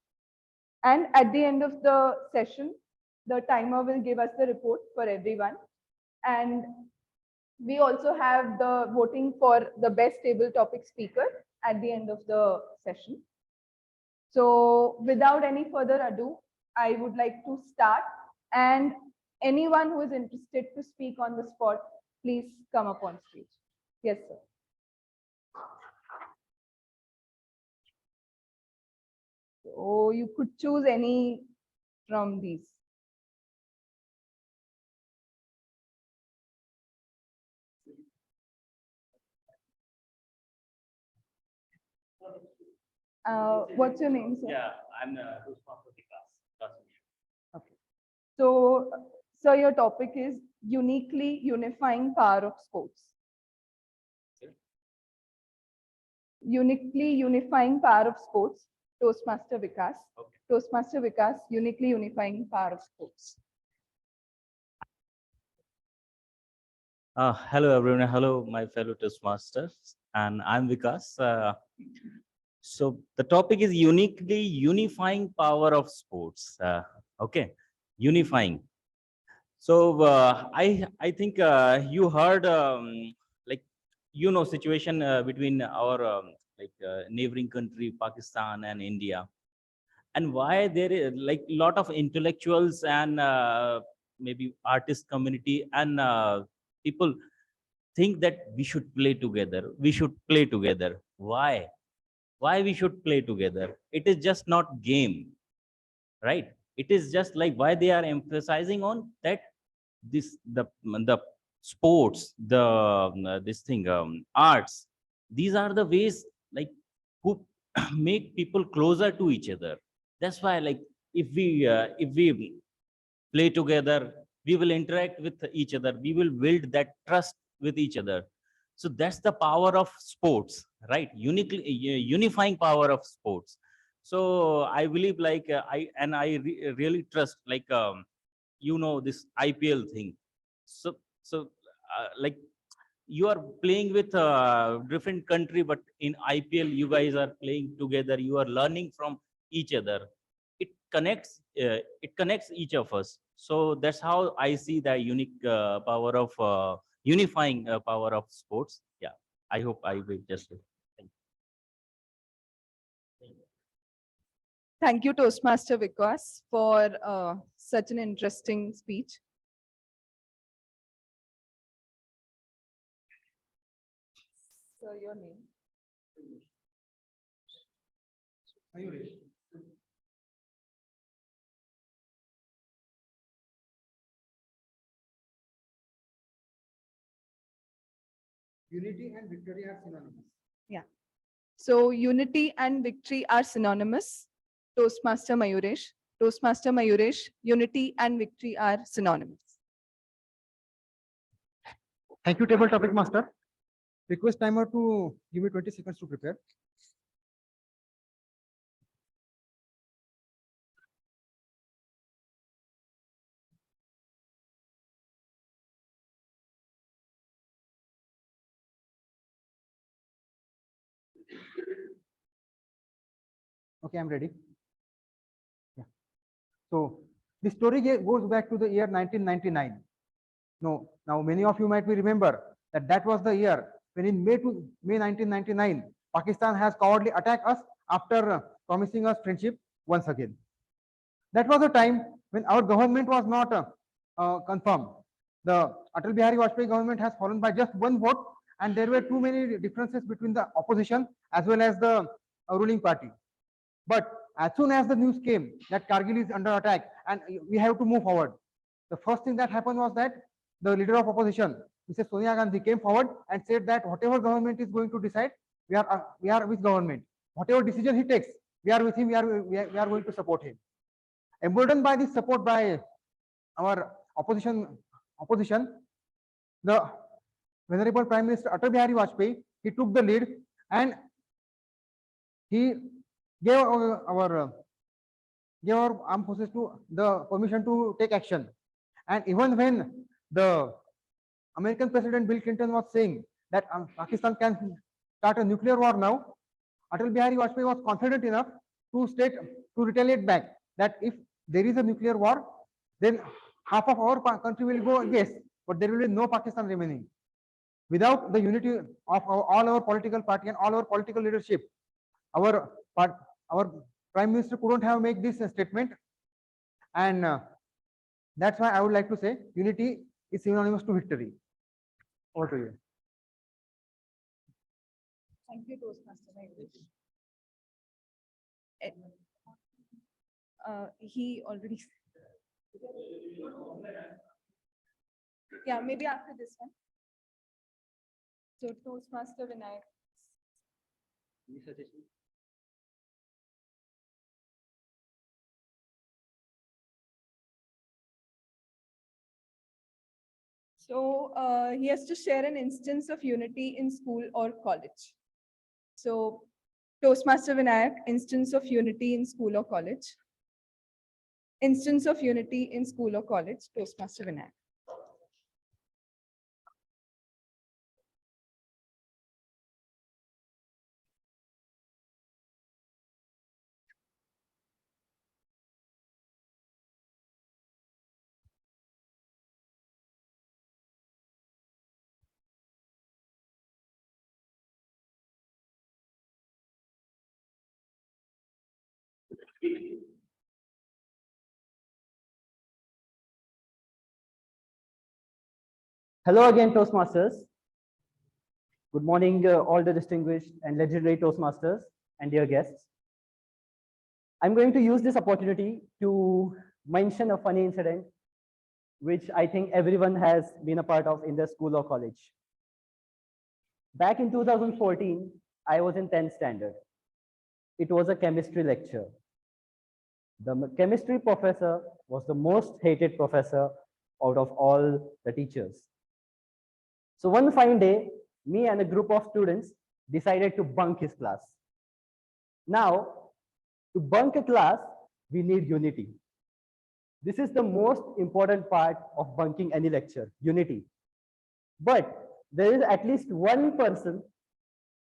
And at the end of the session, the timer will give us the report for everyone. And we also have the voting for the best table topic speaker at the end of the session. So without any further ado, I would like to start, and anyone who is interested to speak on the spot, please come up on stage. Yes, sir. So you could choose any from these. What's your name, sir? Yeah, I'm Toastmaster Vikas. Okay. So, sir, your topic is uniquely unifying power of sports. Uniquely unifying power of sports, Toastmaster Vikas. Okay. Toastmaster Vikas, uniquely unifying power of sports. Hello, everyone. Hello, my fellow Toastmasters. And I'm Vikas. So the topic is uniquely unifying power of sports. Okay, unifying. So I think you heard like situation between our neighboring country Pakistan and India, and why there is like lot of intellectuals and maybe artist community and people think that we should play together. We should play together. Why? Why we should play together? It is just not game, right? It is just like why they are emphasizing on that the sports, the this thing arts. These are the ways like who make people closer to each other. That's why like if we play together, we will interact with each other, we will build that trust with each other. So that's the power of sports, right? Uniquely unifying power of sports. So I believe like I really trust like this IPL thing. So like you are playing with different country, but in IPL you guys are playing together, you are learning from each other. It connects each of us. So that's how I see the unique power of unifying power of sports. Yeah, I hope I will just Thank you, Toastmaster Vikas, for such an interesting speech. Sir, your name? Unity and victory are synonymous. Yeah. So unity and victory are synonymous. Toastmaster Mayuresh. Toastmaster Mayuresh, unity and victory are synonymous. Thank you, table topic master. Request timer to give me 20 seconds to prepare. Okay, I'm ready. Yeah. So the story goes back to the year 1999. No, now many of you might be remember that that was the year when in May 1999, Pakistan has cowardly attacked us after promising us friendship once again. That was a time when our government was not confirmed. The Atal Bihari Vajpayee government has fallen by just one vote, and there were too many differences between the opposition as well as the ruling party. But as soon as the news came that Kargil is under attack and we have to move forward, the first thing that happened was that the leader of opposition, Mrs. Sonia Gandhi, came forward and said that whatever government is going to decide, we are with government. Whatever decision he takes, we are with him. We are going to support him. Emboldened by this support by our opposition, the Venerable Prime Minister Atal Bihari Vajpayee, he took the lead and he gave our armed forces to the permission to take action. And even when the American President Bill Clinton was saying that Pakistan can start a nuclear war now, Atal Bihari Vajpayee was confident enough to retaliate back that if there is a nuclear war, then half of our country will go yes, but there will be no Pakistan remaining. Without the unity of all our political party and all our political leadership, our Prime Minister couldn't have made this statement, and that's why I would like to say unity is synonymous to victory. Over to you. Thank you, Toastmaster. He already. Yeah, maybe after this one. So Toastmaster Vinayak. So he has to share an instance of unity in school or college. So Toastmaster Vinayak, instance of unity in school or college. Instance of unity in school or college, Toastmaster Vinayak. Hello again, Toastmasters. Good morning, all the distinguished and legendary Toastmasters and dear guests. I'm going to use this opportunity to mention a funny incident which I think everyone has been a part of in their school or college. Back in 2014, I was in 10th standard. It was a chemistry lecture. The chemistry professor was the most hated professor out of all the teachers. So one fine day, me and a group of students decided to bunk his class. Now, to bunk a class, we need unity. This is the most important part of bunking any lecture, unity. But there is at least one person,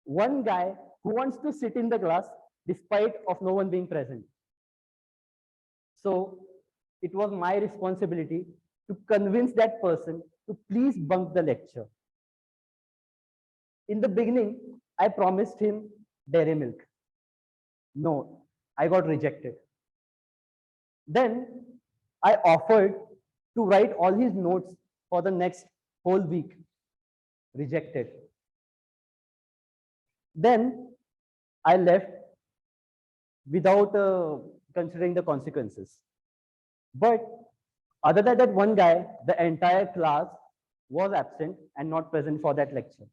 one guy who wants to sit in the class despite of no one being present. So it was my responsibility to convince that person to please bunk the lecture. In the beginning, I promised him dairy milk. No, I got rejected. Then I offered to write all his notes for the next whole week. Rejected. Then I left without considering the consequences. But other than that one guy, the entire class was absent and not present for that lecture.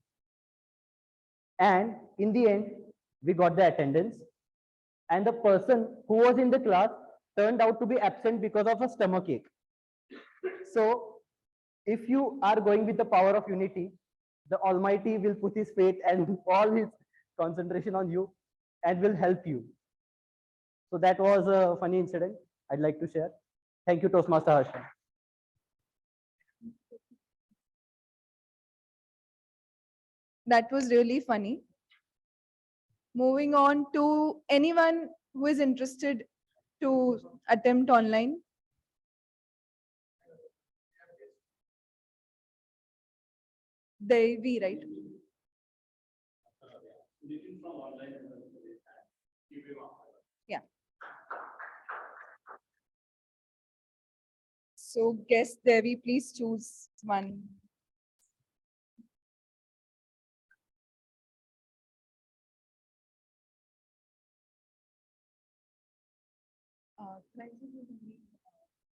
And in the end, we got the attendance, and the person who was in the class turned out to be absent because of a stomachache. So if you are going with the power of unity, the Almighty will put his faith and all his concentration on you and will help you. So that was a funny incident I'd like to share. Thank you, Toastmaster Harsha. That was really funny. Moving on to anyone who is interested to attempt online. Devi, right? Yeah. So guest Devi, please choose one. Crisis is a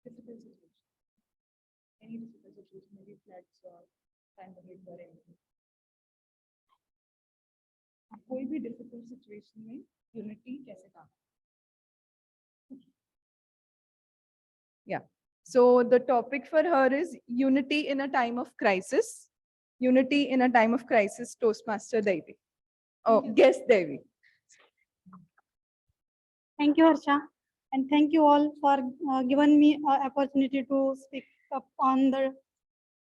difficult situation. Any difficult situation, maybe floods or pandemic or anything. कोई भी difficult situation में unity कैसे काम? Yeah. So the topic for her is unity in a time of crisis. Unity in a time of crisis, Toastmaster Devi. Oh, guest Devi. Thank you, Harsha. And thank you all for giving me an opportunity to speak up on the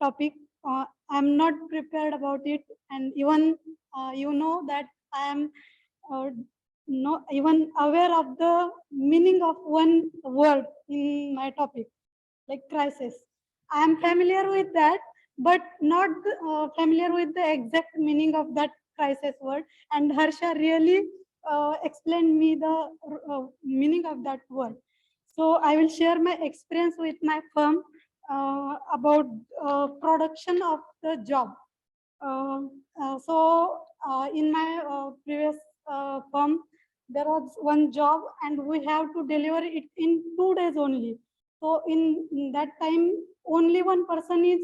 topic. I'm not prepared about it. And even you know that I am not even aware of the meaning of one word in my topic, like crisis. I am familiar with that, but not familiar with the exact meaning of that crisis word. And Harsha really explained me the meaning of that word. So I will share my experience with my firm about production of the job. In my previous firm, there was one job and we have to deliver it in 2 days only. So in that time, only one person is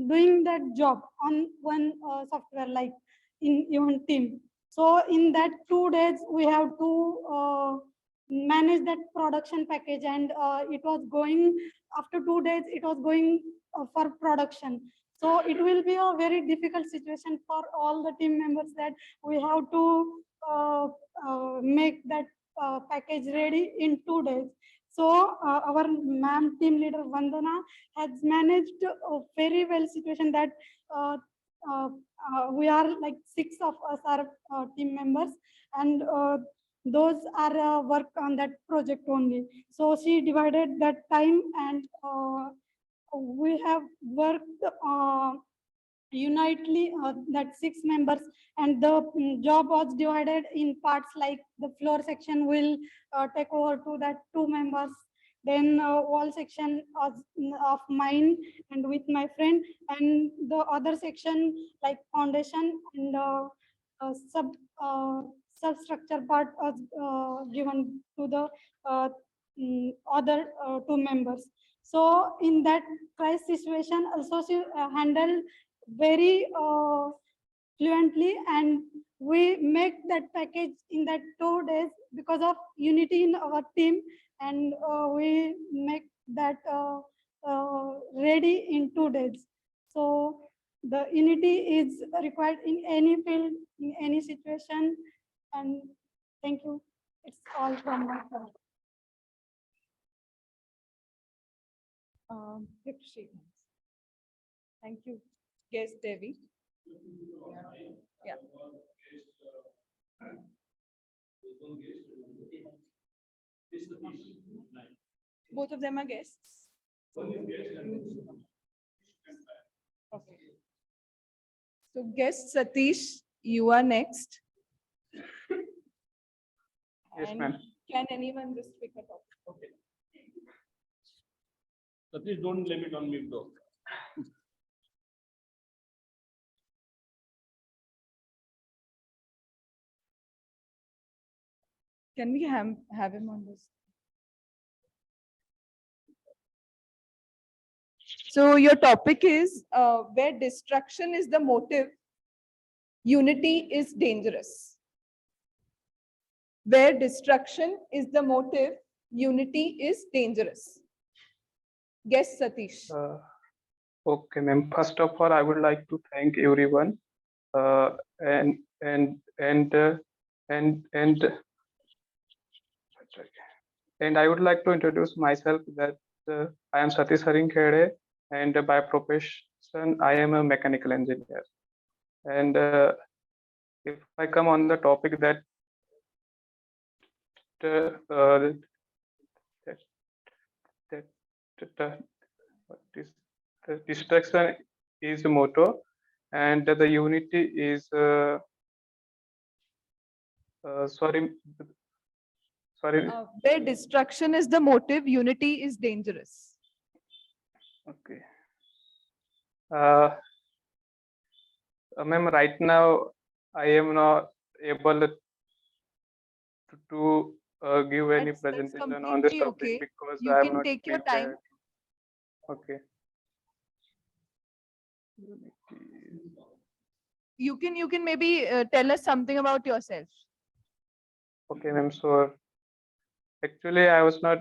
doing that job on one software, like in even team. So in that 2 days, we have to manage that production package, and it was going after 2 days. It was going for production. So it will be a very difficult situation for all the team members that we have to make that package ready in 2 days. So our ma'am team leader Vandana has managed a very well situation that we are like 6 of us are team members, and those are work on that project only. So she divided that time, and we have worked unitely, that 6 members, and the job was divided in parts, like the floor section will take over to that 2 members, then wall section of mine and with my friend, and the other section like foundation and substructure part was given to the other 2 members. So in that crisis situation also she handled very fluently, and we make that package in that 2 days because of unity in our team, and we make that ready in 2 days. So the unity is required in any field, in any situation, and thank you. It's all from my side. Thank you. Yes, Devi. Yeah. Both of them are guests. Okay. So guest Satish, you are next. Yes, And ma'am. can anyone just pick a topic? Okay. So please don't limit on me though. Can we have him on this? So your topic is where destruction is the motive, unity is dangerous. Where destruction is the motive, unity is dangerous. Guess Satish. Okay, ma'am. First of all, I would like to thank everyone, and I would like to introduce myself that I am Satish Khede, and by profession I am a mechanical engineer. And if I come on the topic that the destruction is the motto, and the unity is sorry. Where destruction is the motive, unity is dangerous. Okay. Ma'am, right now I am not able to give any presentation on this completely topic okay. because You I am can not take your prepared. time. Okay. You can maybe tell us something about yourself. Okay, ma'am. So actually, I was not.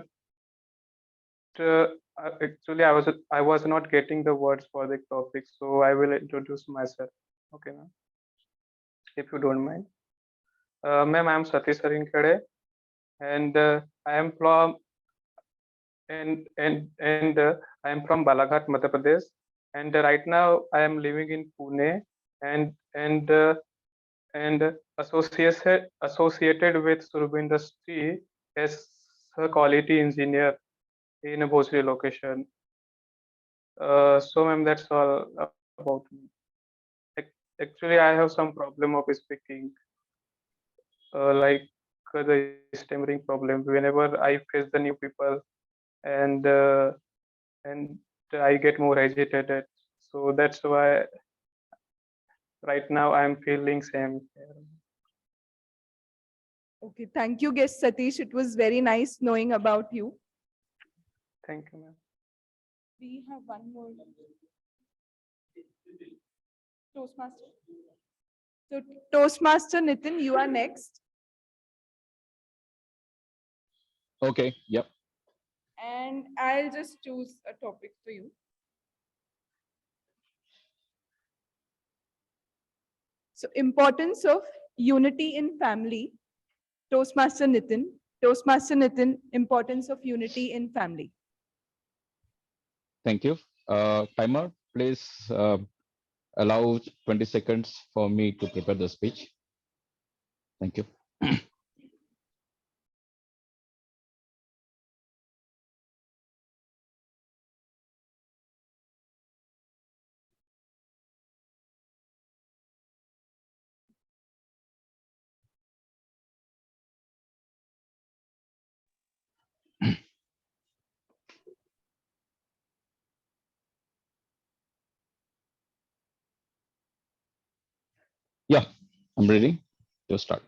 Actually, I was not getting the words for the topic, so I will introduce myself. Okay, ma'am. If you don't mind. Ma'am, I am Satish Khede, and I am from I am from Balaghat, Madhya Pradesh, and right now I am living in Pune, and associated with Surabhi industry as a quality engineer in a Bhosri location. So ma'am, that's all about me. Actually, I have some problem of speaking, like the stammering problem. Whenever I face the new people, and I get more agitated. So that's why right now I'm feeling same. Okay, thank you, guest Satish. It was very nice knowing about you. Thank you, ma'am. We have one more. Toastmaster. So Toastmaster Nitin, you are next. Okay. Yep. And I'll just choose a topic for you. So, importance of unity in family. Toastmaster Nitin. Toastmaster Nitin, importance of unity in family. Thank you. Timer, please allow 20 seconds for me to prepare the speech. Thank you. Yeah, I'm ready to start.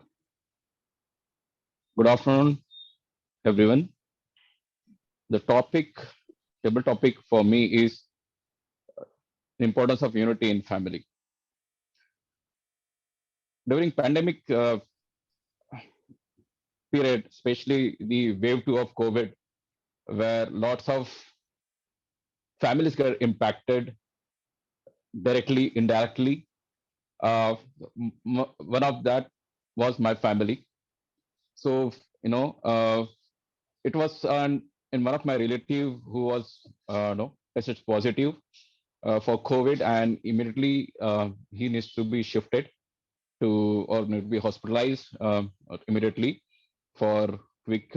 Good afternoon, everyone. The table topic for me is the importance of unity in family. During pandemic period, especially the wave 2 of COVID, where lots of families get impacted directly, indirectly. One of that was my family. So, it was in one of my relative who was tested positive for COVID, and immediately he needs to be shifted to or need to be hospitalized immediately for quick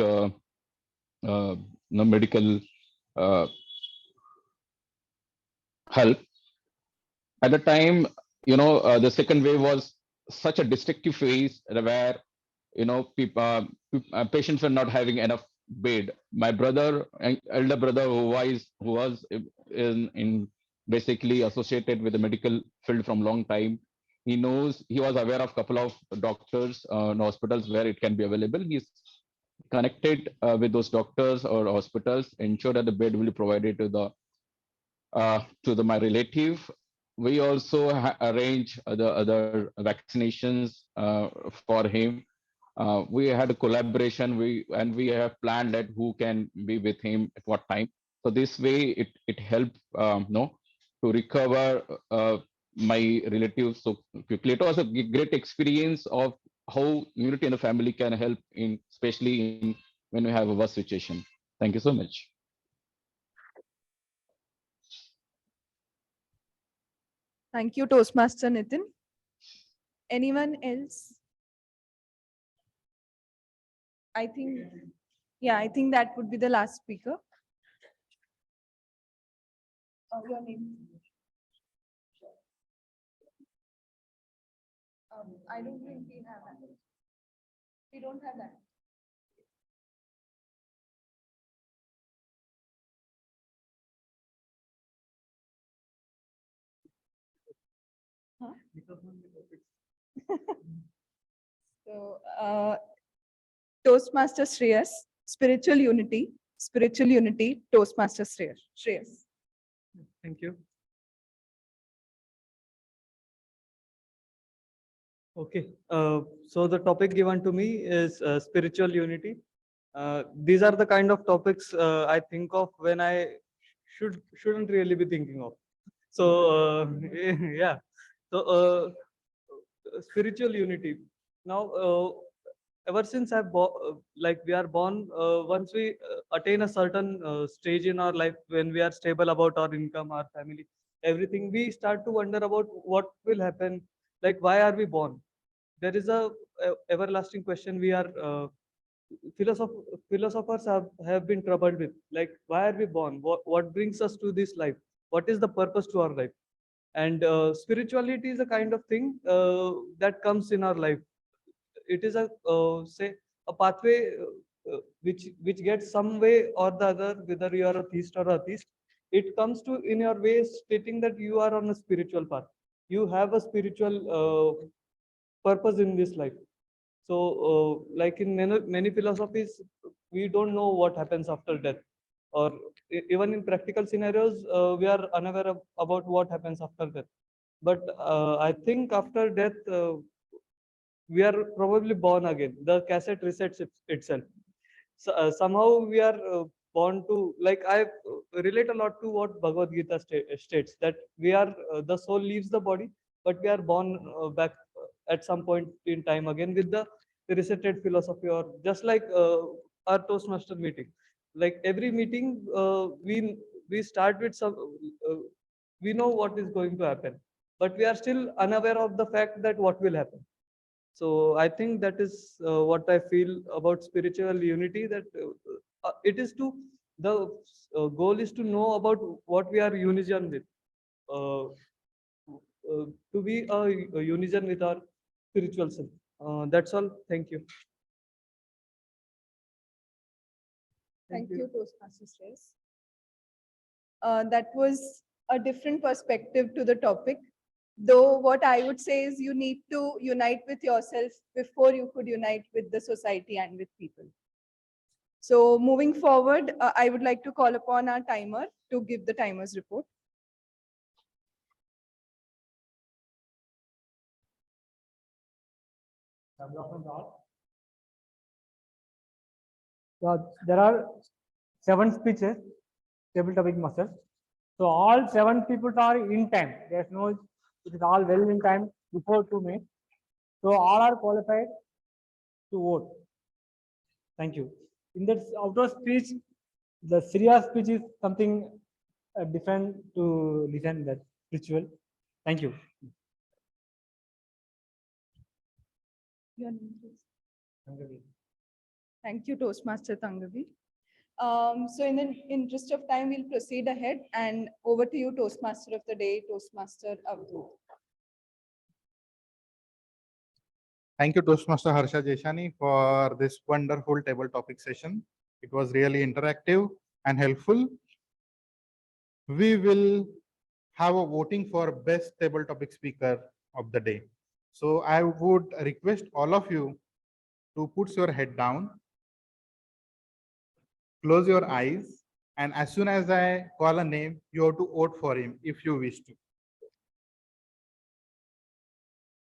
medical help. At the time, the second wave was such a destructive phase where people, patients were not having enough bed. My brother, elder brother, who was in basically associated with the medical field from long time, he was aware of a couple of doctors and hospitals where it can be available. He's connected with those doctors or hospitals, ensure that the bed will be provided to my relative. We also arrange the other vaccinations for him. We had a collaboration. We have planned that who can be with him at what time. So this way, it helped to recover my relatives so quickly. It was a great experience of how unity in the family can help in, especially in when we have a worse situation. Thank you so much. Thank you, Toastmaster Nitin. Anyone else? I think that would be the last speaker. Your name? I don't think we have that. We don't have that. Huh? So, Toastmaster Shreyas, spiritual unity, Toastmaster Shreyas. Thank you. Okay, so the topic given to me is spiritual unity. These are the kind of topics I think of when I shouldn't really be thinking of. So yeah, so spiritual unity. Now, ever since we are born, once we attain a certain stage in our life when we are stable about our income, our family, everything, we start to wonder about what will happen. Like, why are we born? There is a everlasting question we are philosophers have been troubled with. Like, why are we born? What brings us to this life? What is the purpose to our life? And spirituality is a kind of thing that comes in our life. It is a say a pathway which gets some way or the other, whether you are a theist or atheist, it comes to in your way stating that you are on a spiritual path. You have a spiritual purpose in this life. So, like in many philosophies, we don't know what happens after death, or even in practical scenarios, we are unaware about what happens after death. But I think after death, we are probably born again. The cassette resets itself. somehow we are born to, like I relate a lot to what Bhagavad Gita states, that we are the soul leaves the body, but we are born back at some point in time again with the resetted philosophy, or just like our Toastmaster meeting. Like every meeting, we start with some, we know what is going to happen, but we are still unaware of the fact that what will happen. So I think that is what I feel about spiritual unity, that it is to, the goal is to know about what we are unison with, to be a unison with our spiritual self. That's all. Thank you. Thank you, Toastmasters. That was a different perspective to the topic. Though what I would say is you need to unite with yourself before you could unite with the society and with people. So moving forward, I would like to call upon our timer to give the timer's report. So there are 7 speeches, table topic masters. So all 7 people are in time. There's no, it is all well in time before 2 minutes. So all are qualified to vote. Thank you. In that outdoor speech, the serious speech is something different to listen that ritual. Thank you. Your name, please. Thank you, Toastmaster Tangavi. So in the interest of time, we'll proceed ahead, and over to you, Toastmaster of the Day, Toastmaster Avadhoot. Thank you, Toastmaster Harsha Jeshani, for this wonderful table topic session. It was really interactive and helpful. We will have a voting for best table topic speaker of the day. So I would request all of you to put your head down, close your eyes, and as soon as I call a name, you have to vote for him if you wish to.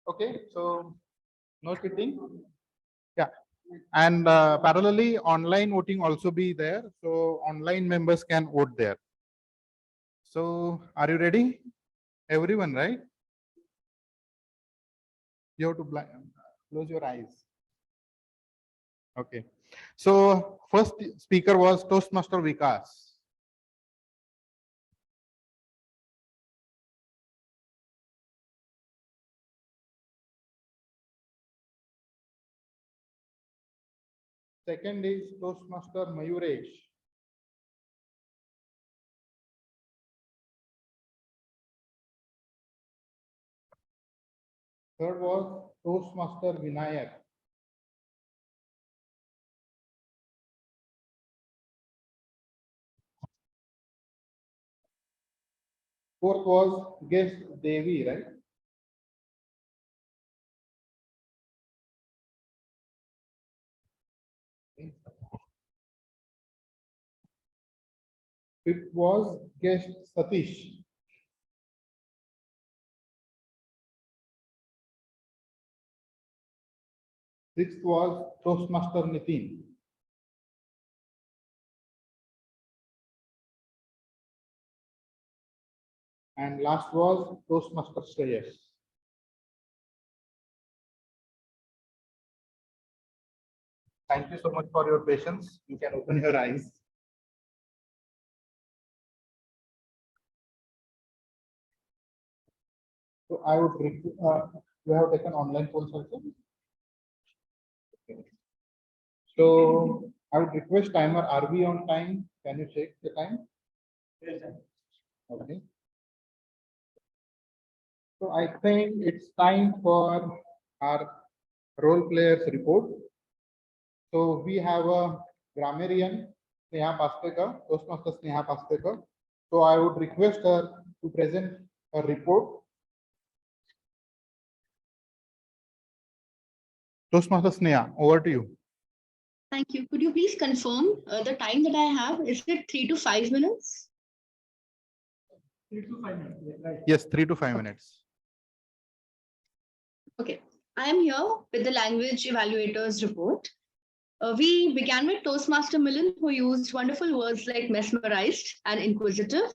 Okay, so no cheating. Yeah, and parallelly, online voting also be there. So online members can vote there. So are you ready? Everyone, right? You have to close your eyes. Okay. So first speaker was Toastmaster Vikas. Second is Toastmaster Mayuresh. Third was Toastmaster Vinayak. Fourth was guest Devi, right? Fifth was guest Satish. Sixth was Toastmaster Nitin. And last was Toastmaster Shreyas. Thank you so much for your patience. You can open your eyes. So I would you have taken online polls also. Okay. So I would request timer. Are we on time? Can you check the time? Yes, sir. Okay. So I think it's time for our role players report. So we have a grammarian, Sneha Pastekar, Toastmaster Sneha Pastekar. So I would request her to present her report. Toastmaster Sneha, over to you. Thank you. Could you please confirm the time that I have? Is it 3 to 5 minutes? 3 to 5 minutes. Right. Yes, 3 to 5 minutes. Okay. I am here with the language evaluators report. We began with Toastmaster Milind, who used wonderful words like mesmerized and inquisitive.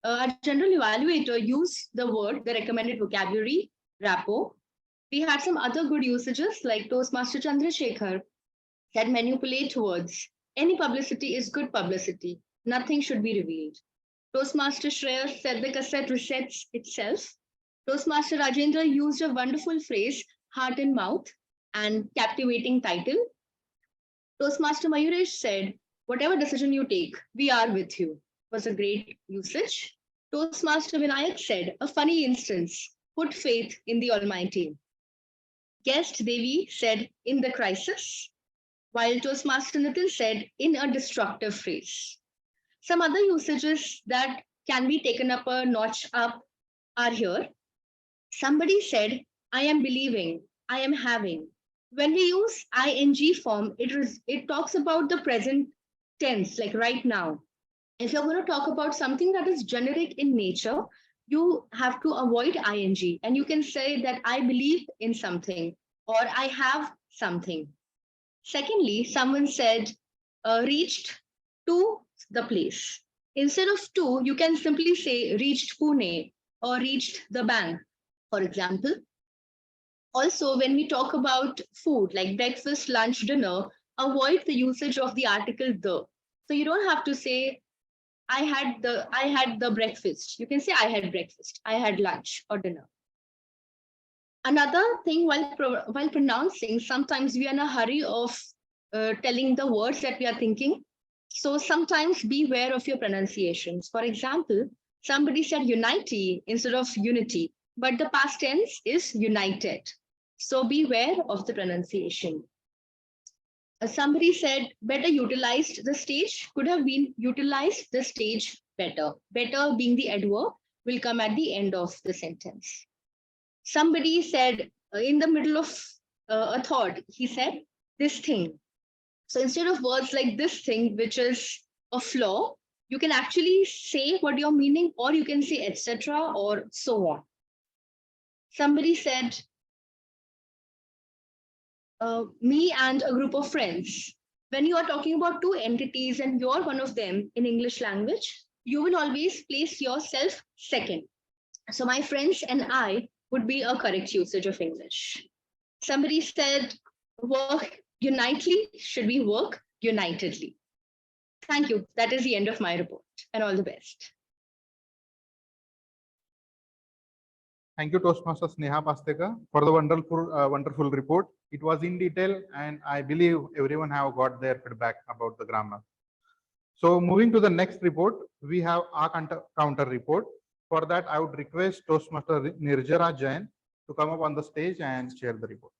Our general evaluator used the word, the recommended vocabulary, rapport. We had some other good usages like Toastmaster Chandrashekhar said manipulate words. Any publicity is good publicity. Nothing should be revealed. Toastmaster Shreya said the cassette resets itself. Toastmaster Rajendra used a wonderful phrase, heart and mouth, and captivating title. Toastmaster Mayuresh said, whatever decision you take, we are with you. Was a great usage. Toastmaster Vinayak said, a funny instance, put faith in the Almighty. Guest Devi said, in the crisis, while Toastmaster Nitin said, in a destructive phrase. Some other usages that can be taken up a notch up are here. Somebody said, I am believing, I am having. When we use ing form, it talks about the present tense, like right now. If you're going to talk about something that is generic in nature, you have to avoid ing. And you can say that I believe in something or I have something. Secondly, someone said, reached to the place. Instead of to, you can simply say reached Pune or reached the bank, for example. Also, when we talk about food like breakfast, lunch, dinner, avoid the usage of the article the. So you don't have to say I had the breakfast. You can say I had breakfast, I had lunch or dinner. Another thing while pronouncing, sometimes we are in a hurry of telling the words that we are thinking. So sometimes beware of your pronunciations. For example, somebody said unity instead of unity, but the past tense is united. So beware of the pronunciation. Somebody said better utilized the stage, could have been utilized the stage better. Better being the adverb will come at the end of the sentence. Somebody said in the middle of a thought, he said this thing. So instead of words like this thing, which is a flaw, you can actually say what you're meaning, or you can say etc. or so on. Somebody said me and a group of friends. When you are talking about two entities and you're one of them in English language, you will always place yourself second. So my friends and I would be a correct usage of English. Somebody said work unitedly should be work unitedly. Thank you. That is the end of my report, and all the best. Thank you, Toastmaster Sneha Pasteka, for the wonderful report. It was in detail, and I believe everyone have got their feedback about the grammar. So moving to the next report, we have our counter report. For that, I would request Toastmaster Nirjara Jain to come up on the stage and share the report.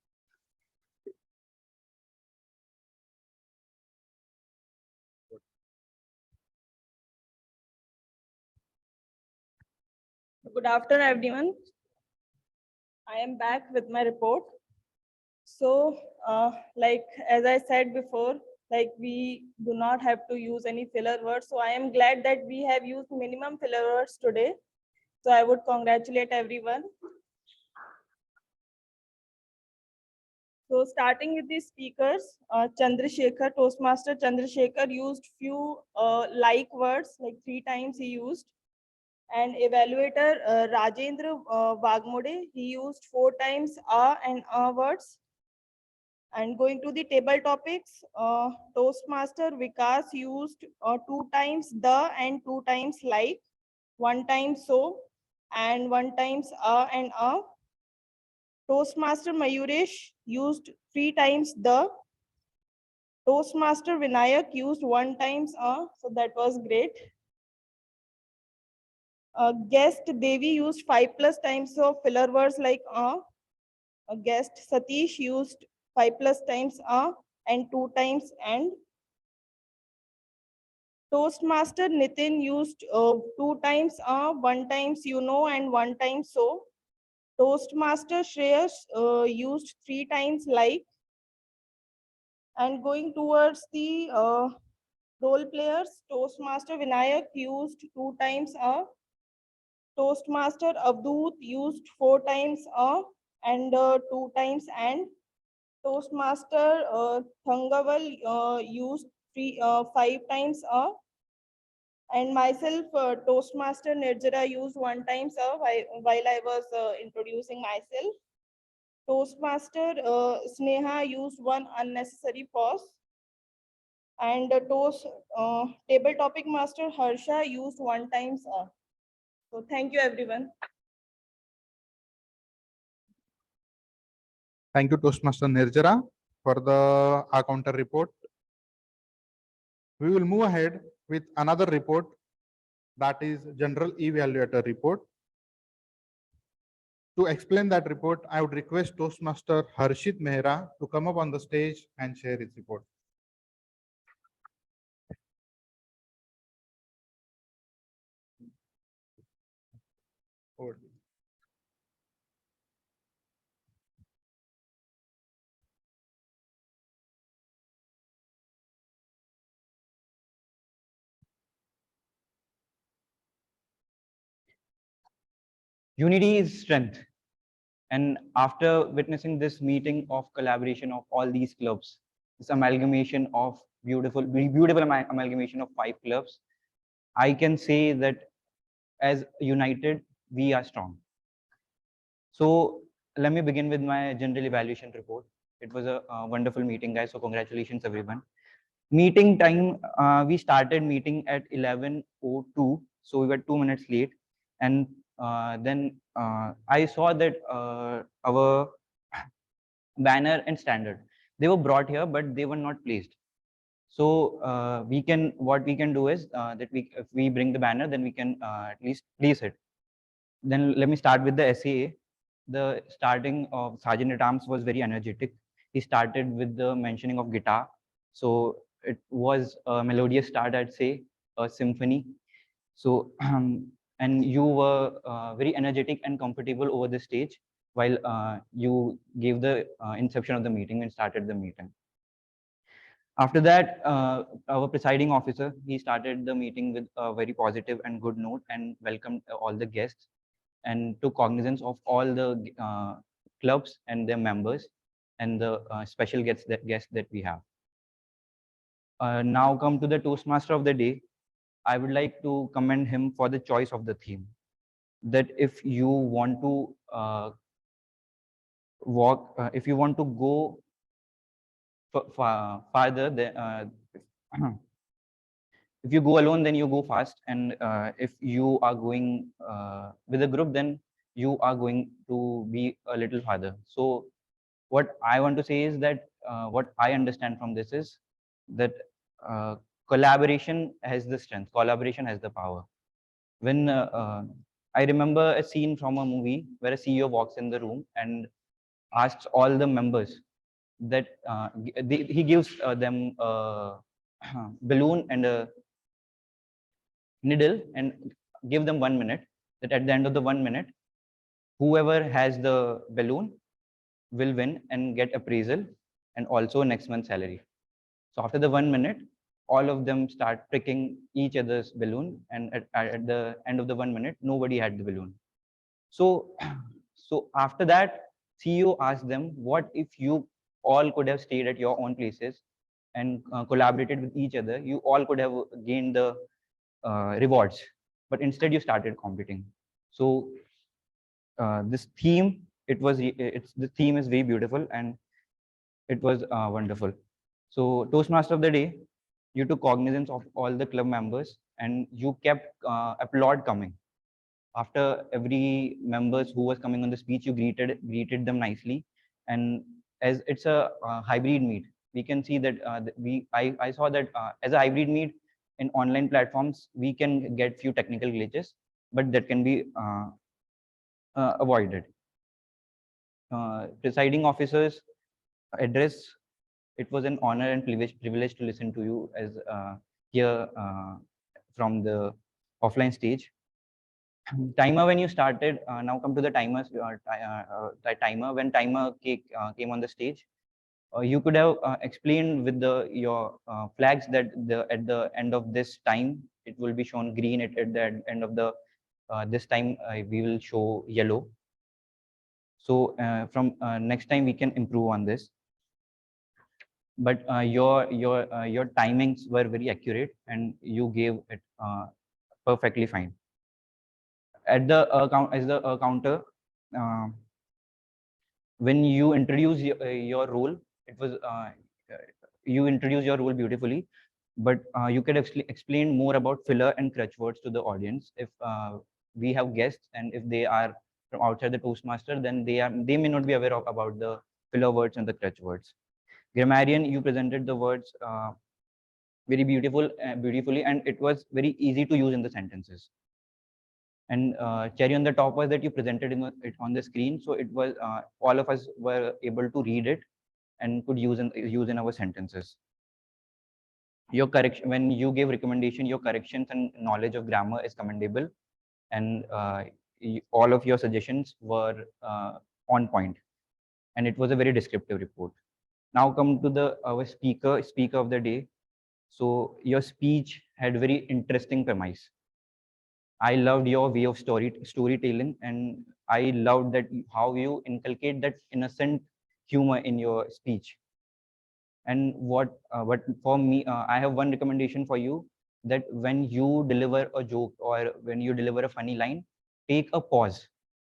Good afternoon, everyone. I am back with my report. So, like as I said before, like we do not have to use any filler words. So I am glad that we have used minimum filler words today. So I would congratulate everyone. So starting with the speakers, Chandrashekhar, Toastmaster Chandrashekhar used few like words, like 3 times he used. And evaluator Rajendra Vagmode, he used 4 times and words. And going to the table topics, Toastmaster Vikas used 2 times the and 2 times like, 1 time so, and 1 times and Toastmaster Mayuresh used 3 times the. Toastmaster Vinayak used 1 times so that was great. Guest Devi used 5+ times of filler words like Guest Satish used 5+ times and 2 times and. Toastmaster Nitin used 2 times 1 times and 1 time so. Toastmaster Shreyas used 3 times like. And going towards the role players, Toastmaster Vinayak used 2 times Toastmaster Avadhoot used 4 times and 2 times and. Toastmaster Thangaval used 5 times a, and myself Toastmaster Nirjara used 1 times a while I was introducing myself. Toastmaster Sneha used 1 unnecessary pause, and table topic master Harsha used 1 times a. So thank you everyone. Thank you, Toastmaster Nirjara, for our counter report. We will move ahead with another report, that is General Evaluator report. To explain that report, I would request Toastmaster Harshit Mehra to come up on the stage and share his report. Over to you. Unity is strength. And after witnessing this meeting of collaboration of all these clubs, this amalgamation of beautiful amalgamation of 5 clubs, I can say that as united, we are strong. So let me begin with my general evaluation report. It was a wonderful meeting, guys. So congratulations, everyone. Meeting time, we started meeting at 11:02. So we were 2 minutes late. And then I saw that our banner and standard, they were brought here, but they were not placed. So what we can do is that if we bring the banner, then we can at least place it. Then let me start with the SAA. The starting of Sergeant at Arms was very energetic. He started with the mentioning of guitar. So it was a melodious start, I'd say, a symphony. So, and you were very energetic and comfortable over the stage while you gave the inception of the meeting and started the meeting. After that, our presiding officer, he started the meeting with a very positive and good note and welcomed all the guests and took cognizance of all the clubs and their members and the special guests that we have. Now come to the Toastmaster of the day. I would like to commend him for the choice of the theme. That if you want to if you want to go farther, if you go alone, then you go fast. And if you are going with a group, then you are going to be a little farther. So what I want to say is that what I understand from this is that collaboration has the strength, collaboration has the power. When I remember a scene from a movie where a CEO walks in the room and asks all the members that he gives them a balloon and a needle and give them 1 minute, that at the end of the 1 minute, whoever has the balloon will win and get appraisal and also next month's salary. So after the 1 minute, all of them start pricking each other's balloon, and at the end of the 1 minute, nobody had the balloon. So after that, CEO asked them, what if you all could have stayed at your own places and collaborated with each other? You all could have gained the rewards, but instead you started competing. So this theme, the theme is very beautiful and it was wonderful. So Toastmaster of the day, you took cognizance of all the club members and you kept applaud coming. After every members who was coming on the speech, you greeted them nicely. And as it's a hybrid meet, we can see that I saw that as a hybrid meet in online platforms, we can get few technical glitches, but that can be avoided. Presiding officers address, it was an honor and privilege to listen to you as here from the offline stage. Timer, when you started, now come to the timers. Timer, when timer came on the stage, you could have explained with your flags that at the end of this time it will be shown green. At the end of the this time we will show yellow. So from next time we can improve on this. but your timings were very accurate and you gave it perfectly fine. At the as the counter, when you introduce your role, it was you introduce your role beautifully, but you could explain more about filler and crutch words to the audience. If we have guests and if they are from outside the Toastmaster, then they may not be aware of about the filler words and the crutch words. Grammarian, you presented the words very beautifully, and it was very easy to use in the sentences. And cherry on the top was that you presented it on the screen, so it was all of us were able to read it and could use in our sentences. Your correction, when you gave recommendation, your corrections and knowledge of grammar is commendable, and all of your suggestions were on point, and it was a very descriptive report. Now come to our speaker of the day. So your speech had very interesting premise. I loved your way of storytelling, and I loved that how you inculcate that innocent humor in your speech. And what for me, I have one recommendation for you, that when you deliver a joke or when you deliver a funny line, take a pause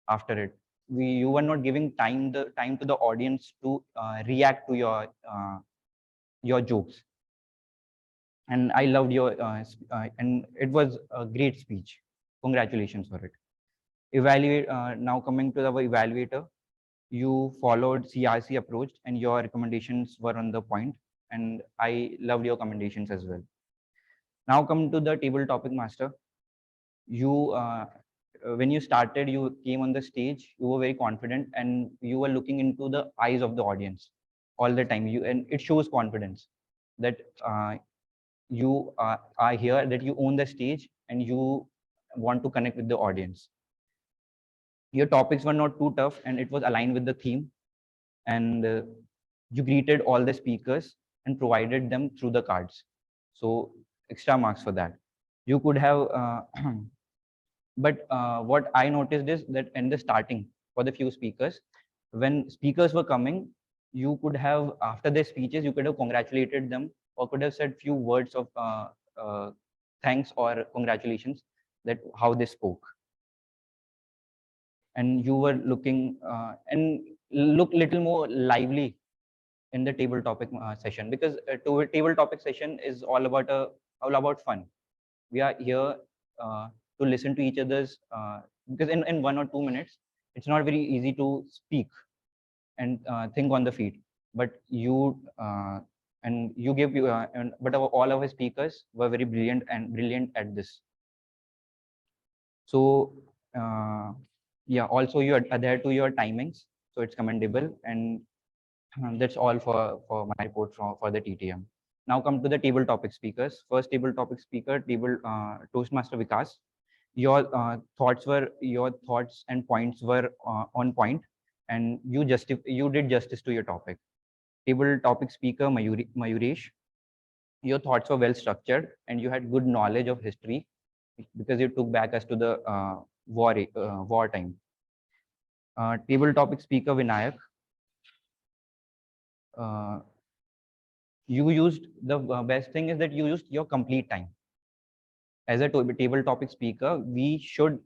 after it. You are not giving time to the audience to react to your jokes. And I loved your and it was a great speech. Congratulations for it. Evaluate, now coming to our evaluator, you followed CRC approach and your recommendations were on the point, and I loved your commendations as well. Now come to the table topic master. You when you started, you came on the stage, you were very confident and you were looking into the eyes of the audience all the time. And it shows confidence that you are here, that you own the stage and you want to connect with the audience. Your topics were not too tough and it was aligned with the theme, and you greeted all the speakers and provided them through the cards, so extra marks for that. You could have but what I noticed is that in the starting, for the few speakers, when speakers were coming, you could have, after their speeches, you could have congratulated them or could have said few words of thanks or congratulations, that how they spoke. And you were looking and look little more lively in the table topic session, because table topic session is all about fun. We are here to listen to each other's, because in 1 or 2 minutes, it's not very easy to speak and think on the feet. But you and you give you, but all of our speakers were very brilliant at this. So yeah, also you adhere to your timings, so it's commendable. And that's all for my report for the TTM. Now come to the table topic speakers. First table topic speaker, Toastmaster Vikas. Your thoughts and points were on point, and you did justice to your topic. Table topic speaker Mayuresh. Your thoughts were well structured, and you had good knowledge of history, because you took back us to the war time. Table topic speaker Vinayak. You used the best thing is that you used your complete time. As a table topic speaker, we should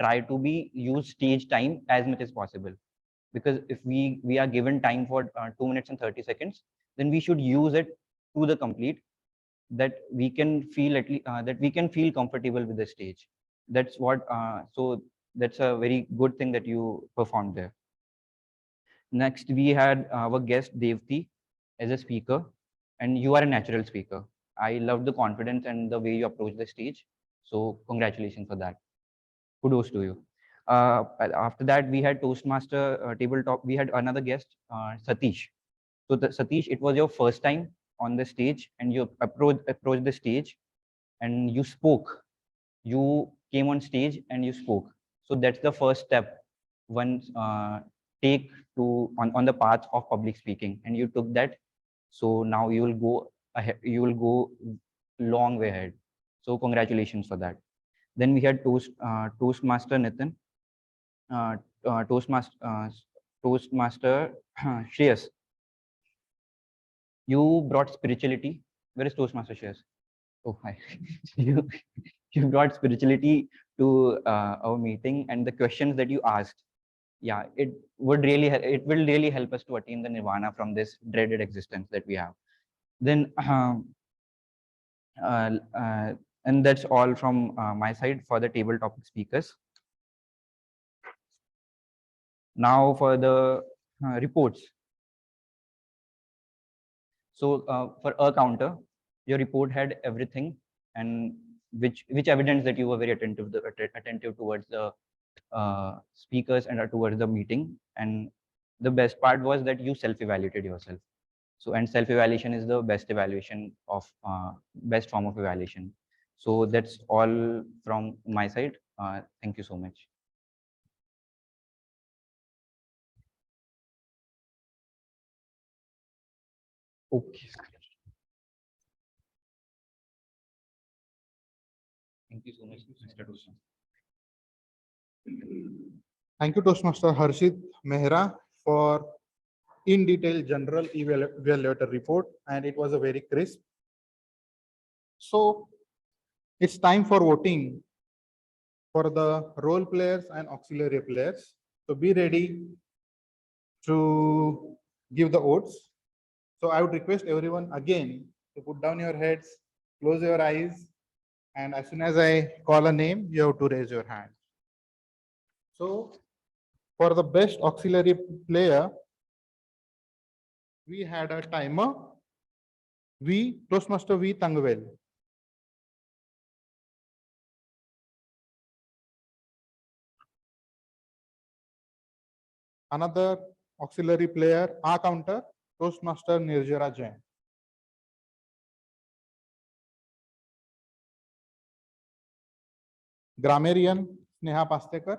try to use stage time as much as possible, because if we are given time for 2 minutes and 30 seconds, then we should use it to the complete, that we can feel at least that we can feel comfortable with the stage. That's what so that's a very good thing that you performed there. Next, we had our guest Devti as a speaker, and you are a natural speaker. I love the confidence and the way you approach the stage. So congratulations for that. Kudos to you. After that, we had Toastmaster tabletop. We had another guest, Satish. So Satish, it was your first time on the stage, and you approached the stage, and you spoke. You came on stage and you spoke. So that's the first step one take to on the path of public speaking, and you took that. So now you will go ahead. You will go long way ahead. So congratulations for that. Then we had Toastmaster Nitin, Toastmaster Shreyas. You brought spirituality. Where is Toastmaster shares? Oh, hi. You brought spirituality to our meeting, and the questions that you asked, yeah, it will really help us to attain the nirvana from this dreaded existence that we have. Then and that's all from my side for the table topic speakers. Now for the reports. So for a counter, your report had everything, and which evidence that you were very attentive towards the speakers and towards the meeting. And the best part was that you self-evaluated yourself. So, and self-evaluation is the best evaluation of best form of evaluation. So that's all from my side. Thank you so much. Okay. Thank you so much, Mr. Toastmaster. Thank you, Toastmaster Harshit Mehra, for in detail general evaluator report, and it was a very crisp. So it's time for voting for the role players and auxiliary players. So be ready to give the votes. So I would request everyone again to put down your heads, close your eyes, and as soon as I call a name, you have to raise your hand. So for the best auxiliary player, we had a timer, Toastmaster V. Tangvel. Another auxiliary player, A counter, Toastmaster Nirjara Jain. Grammarian, Sneha Pastekar.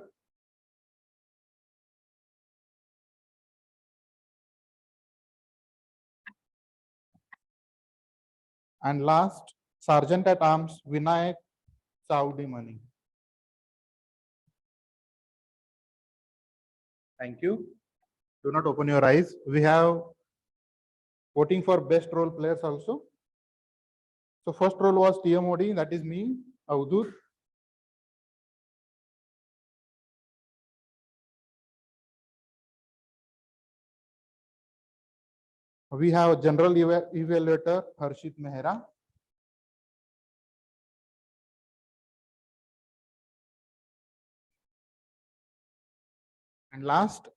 And last, Sergeant at Arms, Vinayak Saudi Mani. Thank you. Do not open your eyes. We have voting for best role players also. So first role was TM Modi, that is me, Avadhoot. We have general evaluator Harshit Mehra. And last,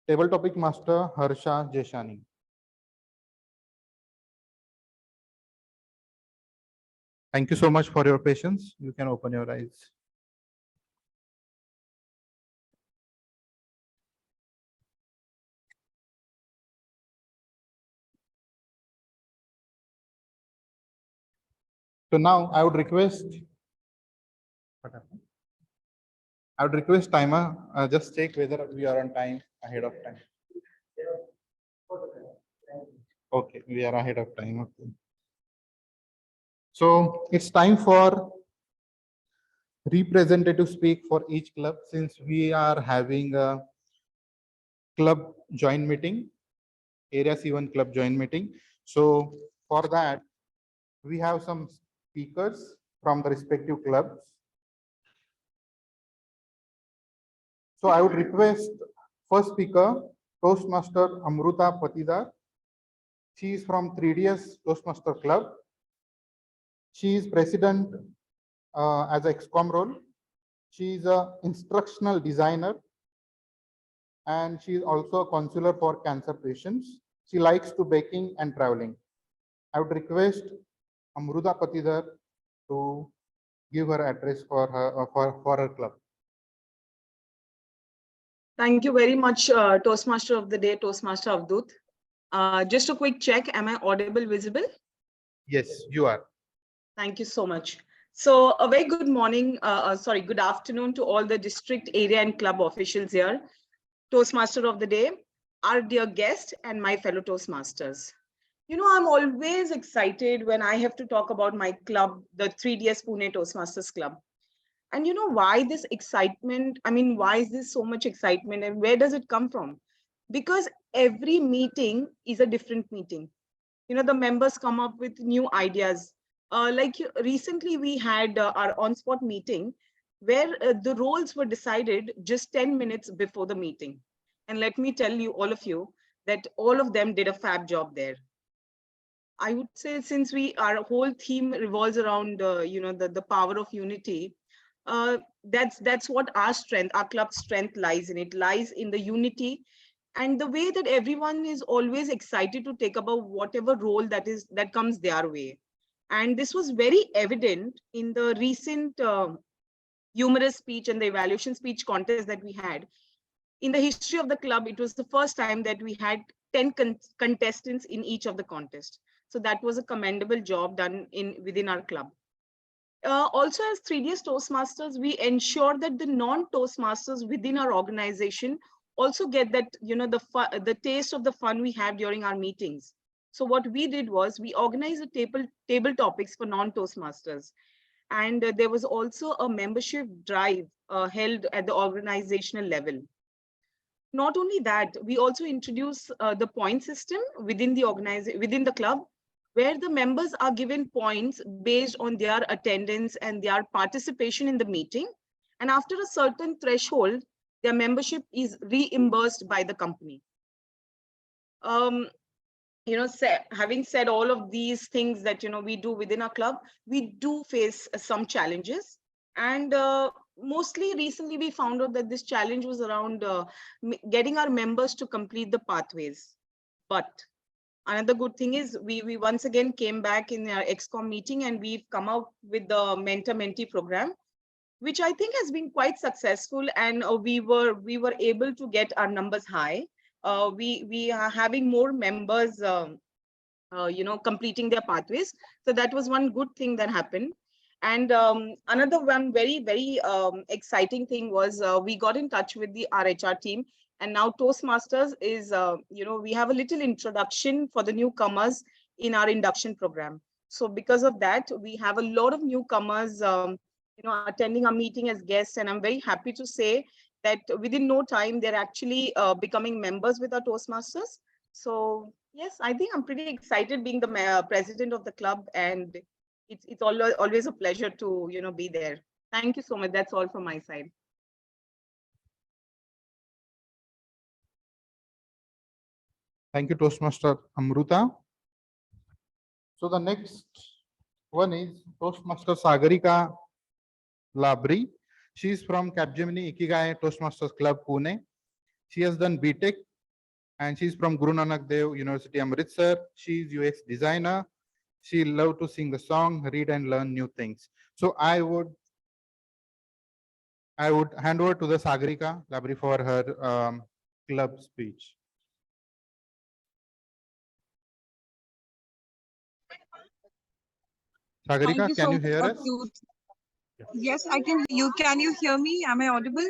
table topic master Harsha Jeshani. Thank you so much for your patience. You can open your eyes. So now I would request, timer, just check whether we are on time, ahead of time. Okay, we are ahead of time. Okay. So it's time for representative speak for each club, since we are having a club joint meeting, Area C1 club joint meeting. So for that, we have some speakers from the respective clubs. So I would request first speaker, Toastmaster Amruta Patidar. She is from 3DS Toastmaster Club. She is president as a XCOM role. She is an instructional designer, and she is also a counselor for cancer patients. She likes to baking and traveling. I would request Amruta Patidar to give her address for her club. Thank you very much, Toastmaster of the Day, Toastmaster Avadhoot. Just a quick check, am I audible, visible? Yes, you are. Thank you so much. So a very good morning, good afternoon to all the district, area and club officials here, Toastmaster of the Day, our dear guest and my fellow Toastmasters. You know, I'm always excited when I have to talk about my club, the 3DS Pune Toastmasters Club. And you know why this excitement? I mean, why is this so much excitement and where does it come from? Because every meeting is a different meeting. the members come up with new ideas. Recently we had our on-spot meeting where the roles were decided just 10 minutes before the meeting. And let me tell you, all of you, that all of them did a fab job there. I would say, since our whole theme revolves around, the power of unity, that's what our strength, our club's strength lies in. It lies in the unity and the way that everyone is always excited to take about whatever role that comes their way. And this was very evident in the recent humorous speech and the evaluation speech contest that we had. In the history of the club, it was the first time that we had 10 contestants in each of the contests. So that was a commendable job done within our club. Also, as 3DS Toastmasters, we ensure that the non-Toastmasters within our organization also get that, the taste of the fun we have during our meetings. So what we did was we organized a table topics for non-Toastmasters. And there was also a membership drive held at the organizational level. Not only that, we also introduced the point system within the club, where the members are given points based on their attendance and their participation in the meeting. And after a certain threshold, their membership is reimbursed by the company. Having said all of these things that we do within our club, we do face some challenges. And mostly recently we found out that this challenge was around getting our members to complete the pathways. But another good thing is we once again came back in our XCOM meeting and we've come out with the mentor-mentee program, which I think has been quite successful, and we were able to get our numbers high. We are having more members, completing their pathways. So that was one good thing that happened. And another one very, very exciting thing was we got in touch with the RHR team. And now Toastmasters is, we have a little introduction for the newcomers in our induction program. So because of that, we have a lot of newcomers, attending our meeting as guests. And I'm very happy to say that within no time, they're actually becoming members with our Toastmasters. So yes, I think I'm pretty excited being the president of the club, and it's always a pleasure to be there. Thank you so much. That's all from my side. Thank you, Toastmaster Amruta. So the next one is Toastmaster Sagarika Labri. She is from Capgemini Ikigai Toastmasters Club, Pune. She has done BTech and she's from Guru Nanak Dev University, Amritsar. She is UX designer. She loves to sing a song, read and learn new things. So I would hand over to the Sagarika Labri for her club speech. Sagarika, can you hear us? Yes, I can. Can you hear me? Am I audible?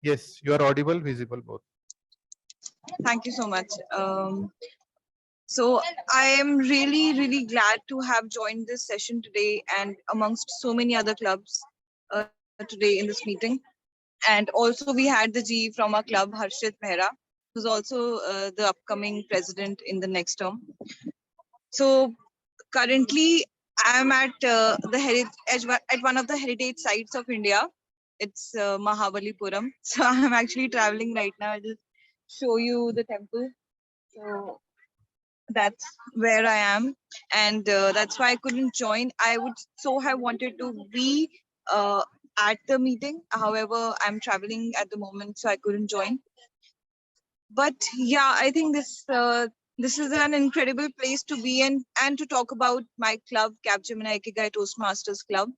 Yes, you are audible, visible both. Thank you so much. So I am really, really glad to have joined this session today and amongst so many other clubs today in this meeting. And also we had the G from our club, Harshit Mehra, who's also the upcoming president in the next term. So currently I'm at at one of the heritage sites of India. It's Mahabalipuram. So I'm actually traveling right now. I'll just show you the temple. So that's where I am, and that's why I couldn't join. I would so have wanted to be at the meeting. However, I'm traveling at the moment, so I couldn't join. But yeah, I think this is an incredible place to be in and to talk about my club, Capgemini Ikigai Toastmasters Club.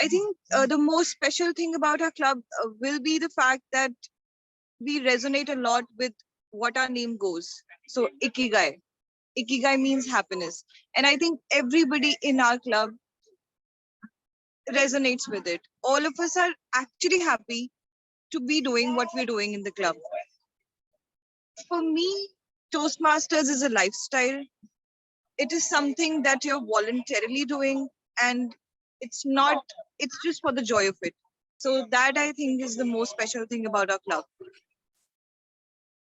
I think the most special thing about our club will be the fact that we resonate a lot with what our name goes. So Ikigai. Ikigai means happiness. And I think everybody in our club resonates with it. All of us are actually happy to be doing what we're doing in the club. For me, Toastmasters is a lifestyle. It is something that you're voluntarily doing, and it's just for the joy of it. So that I think is the most special thing about our club.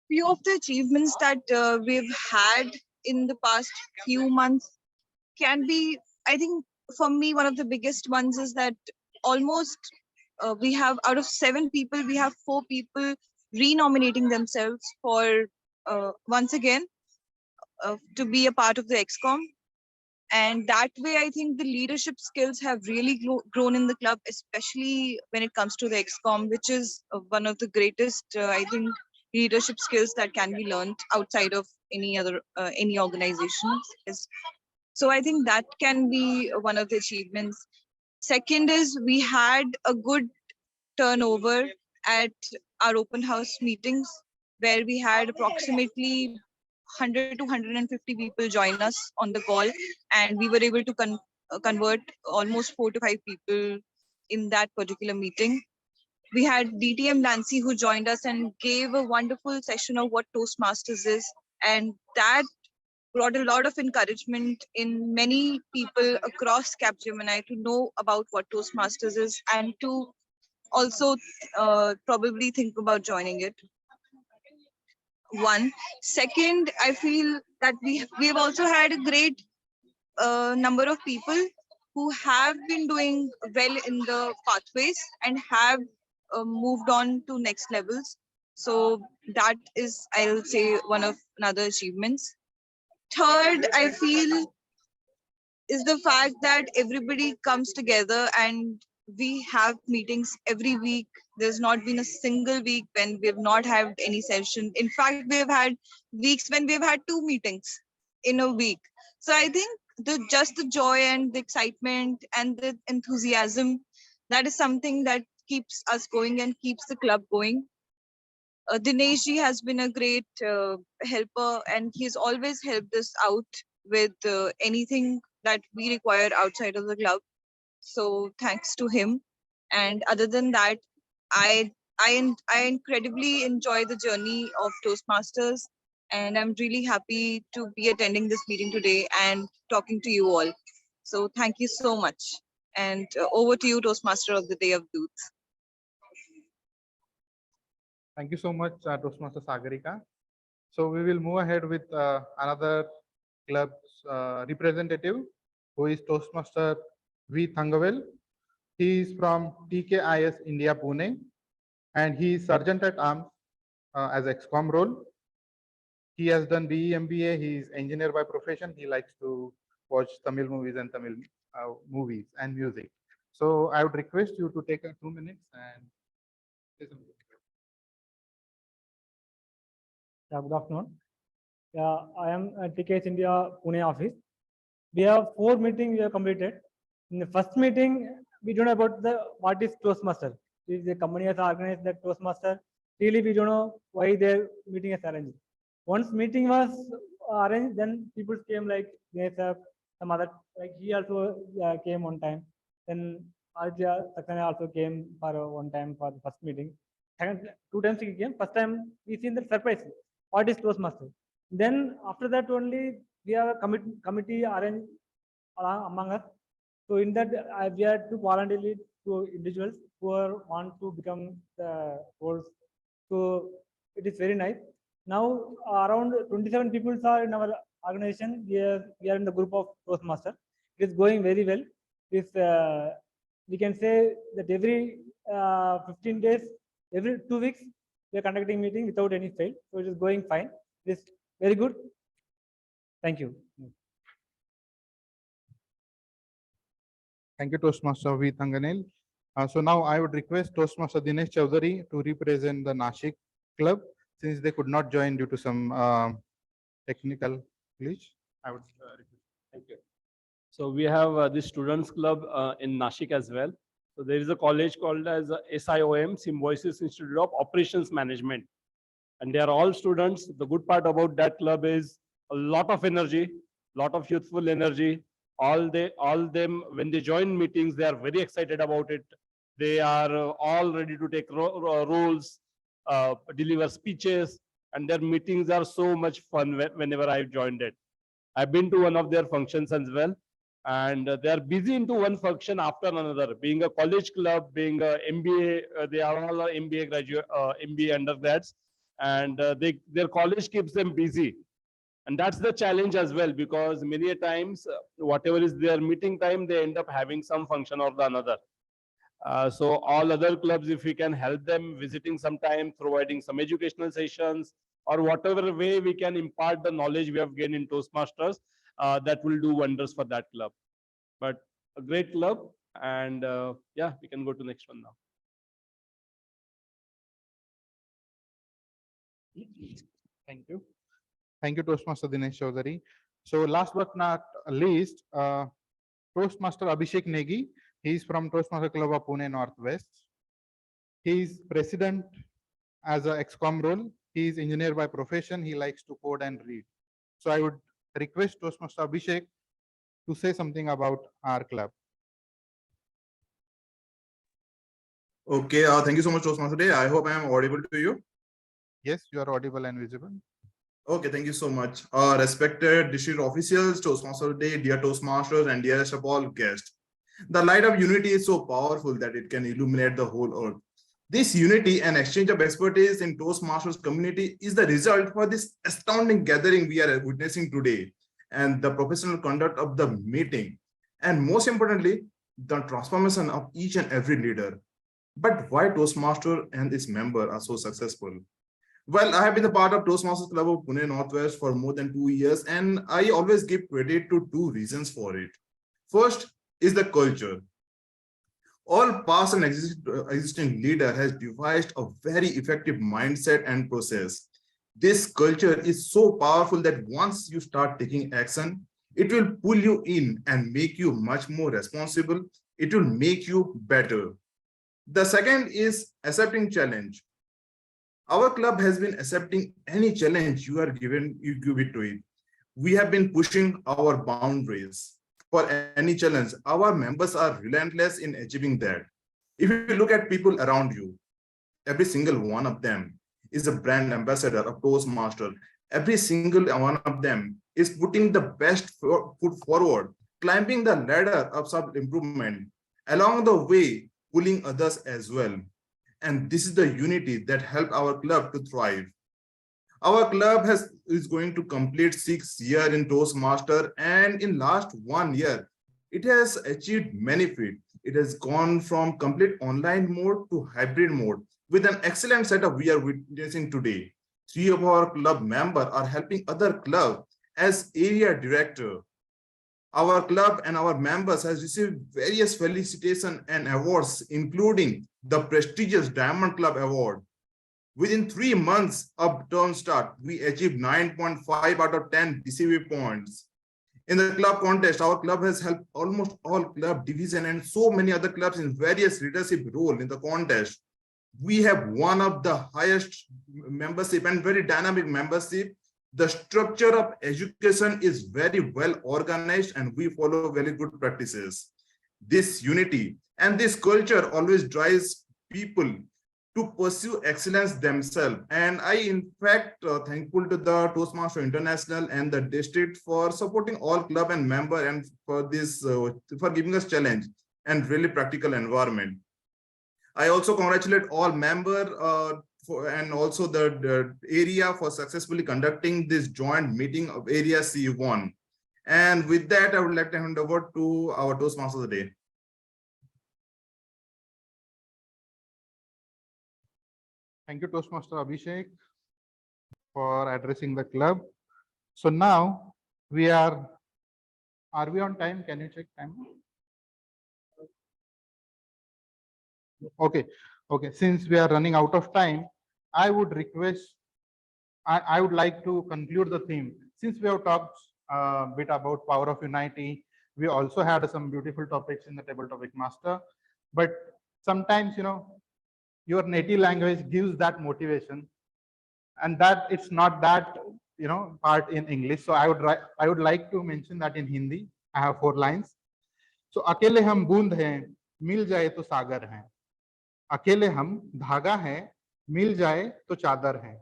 Few of the achievements that we've had in the past few months can be, I think for me, one of the biggest ones is that almost we have, out of 7 people, we have 4 people renominating themselves for once again to be a part of the XCOM. And that way, I think the leadership skills have really grown in the club, especially when it comes to the XCOM, which is one of the greatest, I think, leadership skills that can be learned outside of any other any organization. So I think that can be one of the achievements. Second is we had a good turnover at our open house meetings, where we had approximately 100 to 150 people join us on the call, and we were able to convert almost 4 to 5 people in that particular meeting. We had DTM Nancy, who joined us and gave a wonderful session of what Toastmasters is, and that brought a lot of encouragement in many people across Capgemini to know about what Toastmasters is and to also probably think about joining it. One. Second, I feel that we've also had a great number of people who have been doing well in the pathways and have moved on to next levels. So that is, I'll say, one of another achievements. Third, I feel, is the fact that everybody comes together and we have meetings every week. There's not been a single week when we've not had any session. In fact, we've had weeks when we've had 2 meetings in a week. So I think just the joy and the excitement and the enthusiasm, that is something that keeps us going and keeps the club going. Dinesh ji has been a great helper, and he's always helped us out with anything that we require outside of the club. So thanks to him. And other than that, I incredibly enjoy the journey of Toastmasters, and I'm really happy to be attending this meeting today and talking to you all. So thank you so much. And over to you, Toastmaster of the Day, Avadhoot. Thank you so much, Toastmaster Sagarika. So we will move ahead with another club's representative, who is Toastmaster V. Thangavel. He is from tkIS-India, Pune, and he is Sergeant at Arms as XCOM role. He has done BE MBA. He is engineer by profession. He likes to watch Tamil movies and Tamil movies and music. So I would request you to take 2 minutes and say something. Yeah, good afternoon. Yeah, I am at tkIS-India Pune office. We have 4 meetings we have completed. In the first meeting, we don't know about what is Toastmaster. If the company has organized that Toastmaster, really we don't know why their meeting is arranged. Once meeting was arranged, then people came like some other, like he also came one time. Then Aditya Saxena also came for one time for the first meeting. Second, 2 times he came. First time we seen the surprise. What is Toastmaster? Then after that only we have a committee arranged among us. So in that we had to voluntarily to individuals who want to become the roles. So it is very nice. Now around 27 people are in our organization. We are in the group of Toastmaster. It is going very well. This we can say that every 15 days, every 2 weeks, we are conducting meeting without any fail. So it is going fine. It is very good. Thank you. Thank you, Toastmaster V. Thanganel. So now I would request Toastmaster Dinesh Chaudhary to represent the Nashik club, since they could not join due to some technical glitch. I would request. Thank you. So we have the students club in Nashik as well. So there is a college called as SIOM, Symbiosis Institute of Operations Management. And they are all students. The good part about that club is a lot of energy, lot of youthful energy. All them, when they join meetings, they are very excited about it. They are all ready to take roles, deliver speeches, and their meetings are so much fun whenever I've joined it. I've been to one of their functions as well, and they are busy into one function after another. Being a college club, being a MBA, they are all MBA graduate, MBA undergrads, and their college keeps them busy. And that's the challenge as well, because many a times, whatever is their meeting time, they end up having some function or the another. So all other clubs, if we can help them visiting sometime, providing some educational sessions, or whatever way we can impart the knowledge we have gained in Toastmasters, that will do wonders for that club. But a great club, and yeah, we can go to next one now. Thank you. Thank you, Toastmaster Dinesh Chaudhary. So last but not least, Toastmaster Abhishek Negi. He is from Toastmasters Club of Pune Northwest. He is president as an ex-com role. He is engineer by profession. He likes to code and read. So I would request Toastmaster Abhishek to say something about our club. Okay, thank you so much, Toastmaster Day. I hope I am audible to you. Yes, you are audible and visible. Okay, thank you so much. Respected district officials, Toastmaster Day, dear Toastmasters, and dearest of all guests. The light of unity is so powerful that it can illuminate the whole earth. This unity and exchange of expertise in Toastmasters community is the result for this astounding gathering we are witnessing today, and the professional conduct of the meeting, and most importantly, the transformation of each and every leader. But why Toastmaster and its member are so successful? Well, I have been a part of Toastmasters Club of Pune Northwest for more than 2 years, and I always give credit to 2 reasons for it. First is the culture. All past and existing leader has devised a very effective mindset and process. This culture is so powerful that once you start taking action, it will pull you in and make you much more responsible. It will make you better. The second is accepting challenge. Our club has been accepting any challenge you give it to it. We have been pushing our boundaries. For any challenge, our members are relentless in achieving that. If you look at people around you, every single one of them is a brand ambassador of Toastmaster. Every single one of them is putting the best foot forward, climbing the ladder of self-improvement, along the way, pulling others as well. And this is the unity that helped our club to thrive. Our club is going to complete 6 years in Toastmaster, and in last 1 year, it has achieved many feats. It has gone from complete online mode to hybrid mode with an excellent setup we are witnessing today. 3 of our club members are helping other clubs as area director. Our club and our members has received various felicitations and awards, including the prestigious Diamond Club Award. Within 3 months of term start, we achieved 9.5 out of 10 DCV points. In the club contest, our club has helped almost all club division and so many other clubs in various leadership role in the contest. We have one of the highest membership and very dynamic membership. The structure of education is very well organized and we follow very good practices. This unity and this culture always drives people to pursue excellence themselves. And I, in fact, thankful to the Toastmaster International and the district for supporting all club and member and for this, for giving us challenge and really practical environment. I also congratulate all members and also the area for successfully conducting this joint meeting of Area C1. And with that, I would like to hand over to our Toastmaster of the day. Thank you, Toastmaster Abhishek, for addressing the club. So now we are we on time? Can you check time? Okay. Okay. Since we are running out of time, I would request, I would like to conclude the theme. Since we have talked a bit about power of unity, we also had some beautiful topics in the table topic master, but sometimes, you know, your native language gives that motivation and that it's not that, you know, part in English. So I would like to mention that in Hindi. I have 4 lines. So अकेले हम बूंद हैं, मिल जाए तो सागर हैं. अकेले हम धागा हैं, मिल जाए तो चादर हैं.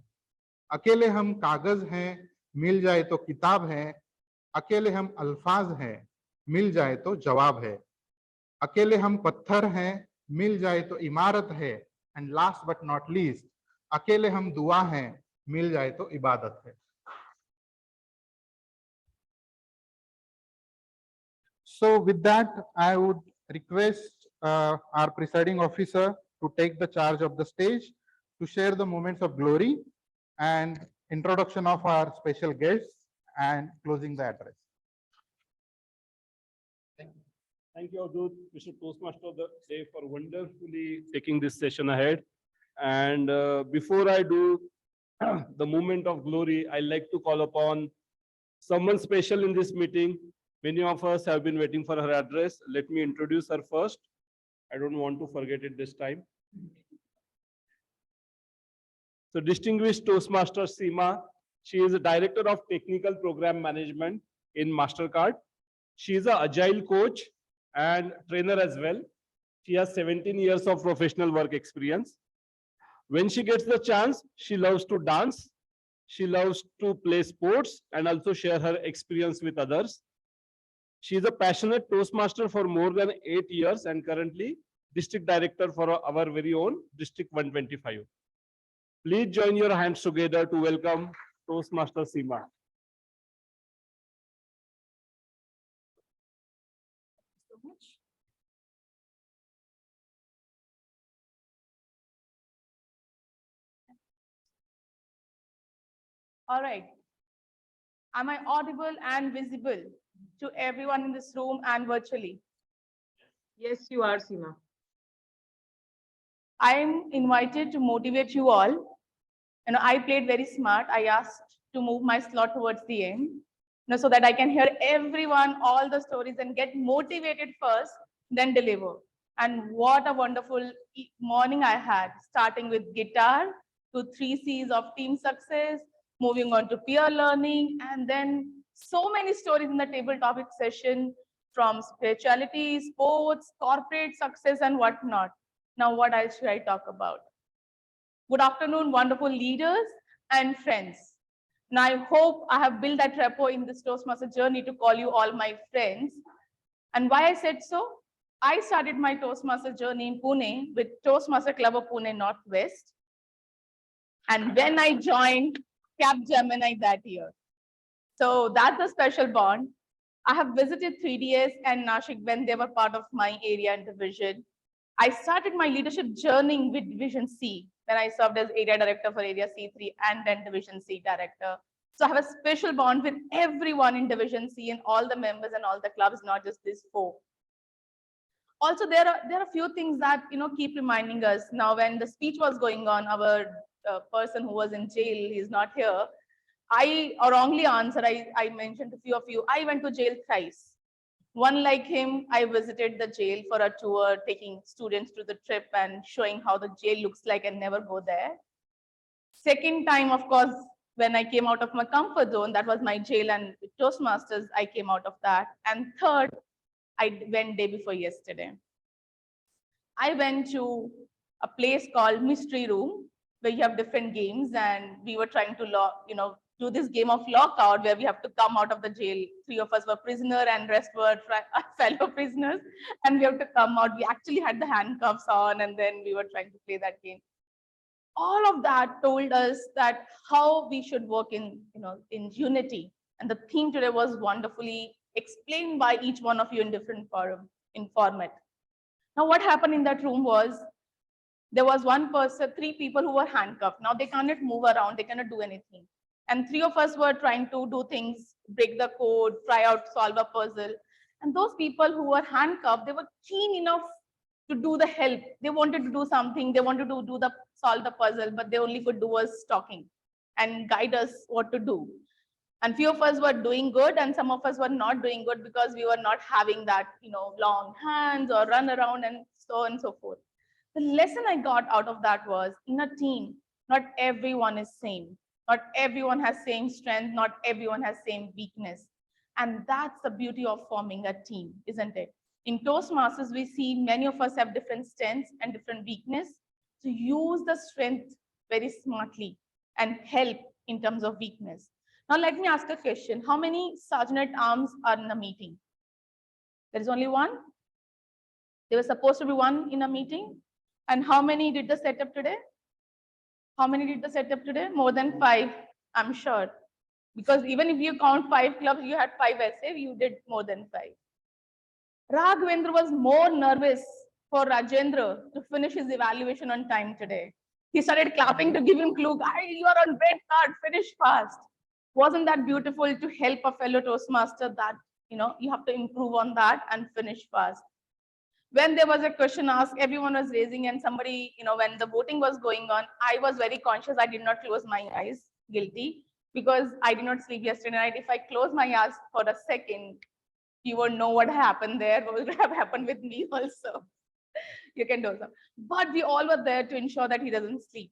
अकेले हम कागज हैं, मिल जाए तो किताब है. अकेले हम अल्फाज हैं, मिल जाए तो जवाब है. अकेले हम पत्थर हैं, मिल जाए तो इमारत है. And last but not least, अकेले हम दुआ हैं, मिल जाए तो इबादत है. So with that, I would request our presiding officer to take the charge of the stage to share the moments of glory and introduction of our special guests and closing the address. Thank you, Avadhoot, Mr. Toastmaster of the Day, for wonderfully taking this session ahead. And before I do the moment of glory, I'd like to call upon someone special in this meeting. Many of us have been waiting for her address. Let me introduce her first. I don't want to forget it this time. So, distinguished Toastmaster Seema, she is a Director of Technical Program Management in MasterCard. She is an Agile coach and trainer as well. She has 17 years of professional work experience. When she gets the chance, she loves to dance. She loves to play sports and also share her experience with others. She is a passionate Toastmaster for more than 8 years and currently District Director for our very own District 125. Please join your hands together to welcome Toastmaster Seema. All right. Am I audible and visible to everyone in this room and virtually? Yes, you are, Seema. I am invited to motivate you all. I played very smart. I asked to move my slot towards the end, so that I can hear everyone, all the stories, and get motivated first, then deliver. And what a wonderful morning I had, starting with guitar to 3 C's of team success, moving on to peer learning, and then so many stories in the table topic session from spirituality, sports, corporate success, and whatnot. Now, what else should I talk about? Good afternoon, wonderful leaders and friends. Now, I hope I have built that rapport in this Toastmaster journey to call you all my friends. And why I said so? I started my Toastmaster journey in Pune with Toastmaster Club of Pune Northwest. And then I joined Capgemini that year. So that's a special bond. I have visited 3DS and Nashik when they were part of my area and division. I started my leadership journey with Division C when I served as area director for Area C3 and then Division C director. So I have a special bond with everyone in Division C and all the members and all the clubs, not just these 4. Also, there are a few things that keep reminding us. Now, when the speech was going on, our person who was in jail, he's not here. I wrongly answered. I mentioned to a few of you, I went to jail thrice. One like him, I visited the jail for a tour, taking students to the trip and showing how the jail looks like and never go there. Second time, of course, when I came out of my comfort zone, that was my jail and Toastmasters, I came out of that. And third, I went day before yesterday. I went to a place called Mystery Room, where you have different games, and we were trying to do this game of lockout where we have to come out of the jail. 3 of us were prisoner and rest were fellow prisoners, and we have to come out. We actually had the handcuffs on, and then we were trying to play that game. All of that told us that how we should work in unity. And the theme today was wonderfully explained by each one of you in different format. Now, what happened in that room was there was one person, 3 people who were handcuffed. Now they cannot move around, they cannot do anything. And 3 of us were trying to do things, break the code, try out, solve a puzzle. And those people who were handcuffed, they were keen enough to do the help. They wanted to do something, they wanted to solve the puzzle, but they only could do was talking and guide us what to do. And few of us were doing good and some of us were not doing good because we were not having that, long hands or run around and so on and so forth. The lesson I got out of that was, in a team, not everyone is same. Not everyone has same strength, not everyone has same weakness. And that's the beauty of forming a team, isn't it? In Toastmasters, we see many of us have different strengths and different weakness. To use the strength very smartly and help in terms of weakness. Now, let me ask a question. How many Sergeant-at-Arms are in a meeting? There is only one? There was supposed to be one in a meeting? And how many did the setup today? How many did the setup today? More than 5, I'm sure. Because even if you count 5 clubs, you had 5 SA, you did more than 5. Raghavendra was more nervous for Rajendra to finish his evaluation on time today. He started clapping to give him clue. Guy, you are on red card, finish fast. Wasn't that beautiful to help a fellow Toastmaster that, you have to improve on that and finish fast. When there was a question asked, everyone was raising and somebody, when the voting was going on, I was very conscious. I did not close my eyes, guilty, because I did not sleep yesterday night. If I close my eyes for a second, you won't know what happened there, what would have happened with me also. You can do so. But we all were there to ensure that he doesn't sleep.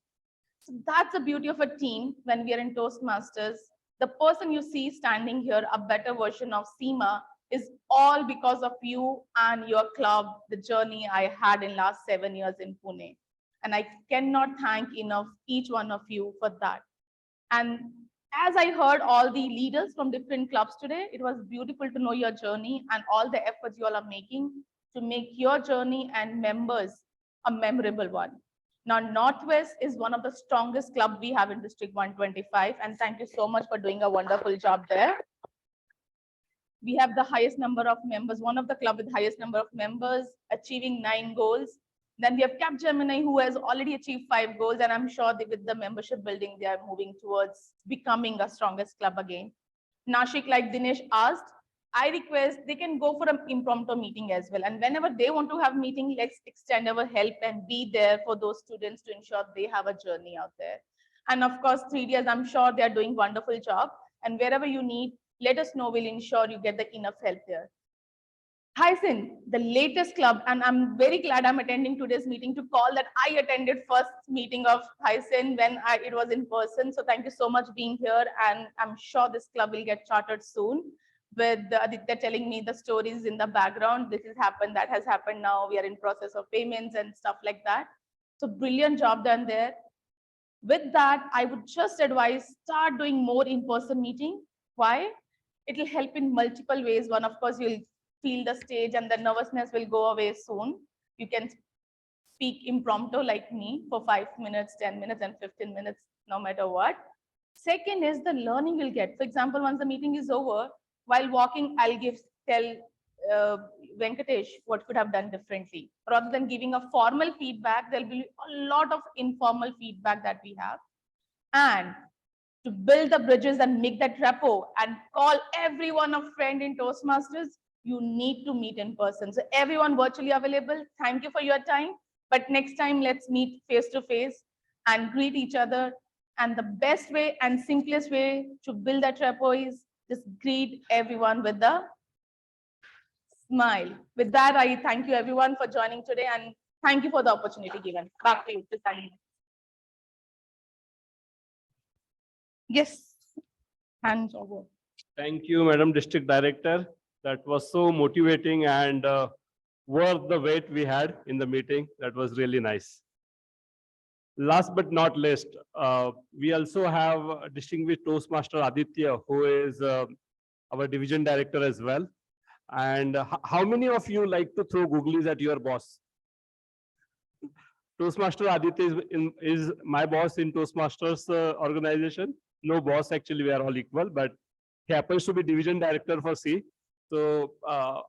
So that's the beauty of a team when we are in Toastmasters. The person you see standing here, a better version of Seema, is all because of you and your club, the journey I had in last 7 years in Pune. And I cannot thank enough each one of you for that. And as I heard all the leaders from different clubs today, it was beautiful to know your journey and all the efforts you all are making to make your journey and members a memorable one. Now, Northwest is one of the strongest clubs we have in District 125, and thank you so much for doing a wonderful job there. We have the highest number of members, one of the club with the highest number of members, achieving 9 goals. Then we have Capgemini, who has already achieved 5 goals, and I'm sure that with the membership building, they are moving towards becoming a strongest club again. Nashik, like Dinesh asked, I request they can go for an impromptu meeting as well. And whenever they want to have meeting, let's extend our help and be there for those students to ensure they have a journey out there. And of course, 3Ds, I'm sure they are doing wonderful job. And wherever you need, let us know, we'll ensure you get the enough help there. Tyson, the latest club, and I'm very glad I'm attending today's meeting to call that I attended first meeting of Tyson when it was in person. So thank you so much being here. And I'm sure this club will get chartered soon. With Aditya telling me the stories in the background, this has happened, that has happened now. We are in process of payments and stuff like that. So brilliant job done there. With that, I would just advise start doing more in-person meeting. Why? It will help in multiple ways. One, of course, you'll feel the stage and the nervousness will go away soon. You can speak impromptu like me for 5 minutes, 10 minutes, and 15 minutes, no matter what. Second is the learning you'll get. For example, once the meeting is over, while walking, I'll tell Venkatesh what could have done differently. Rather than giving a formal feedback, there'll be a lot of informal feedback that we have. And to build the bridges and make that rapport and call everyone a friend in Toastmasters, you need to meet in person. So everyone virtually available, thank you for your time. But next time, let's meet face to face and greet each other. And the best way and simplest way to build that rapport is just greet everyone with a smile. With that, I thank you everyone for joining today and thank you for the opportunity given. Back to you, Pisani. Yes, hands over. Thank you, Madam District Director. That was so motivating and worth the wait we had in the meeting. That was really nice. Last but not least, we also have distinguished Toastmaster Aditya, who is our division director as well. And how many of you like to throw googlies at your boss? Toastmaster Aditya is my boss in Toastmasters organization. No boss, actually, we are all equal, but he happens to be division director for C. So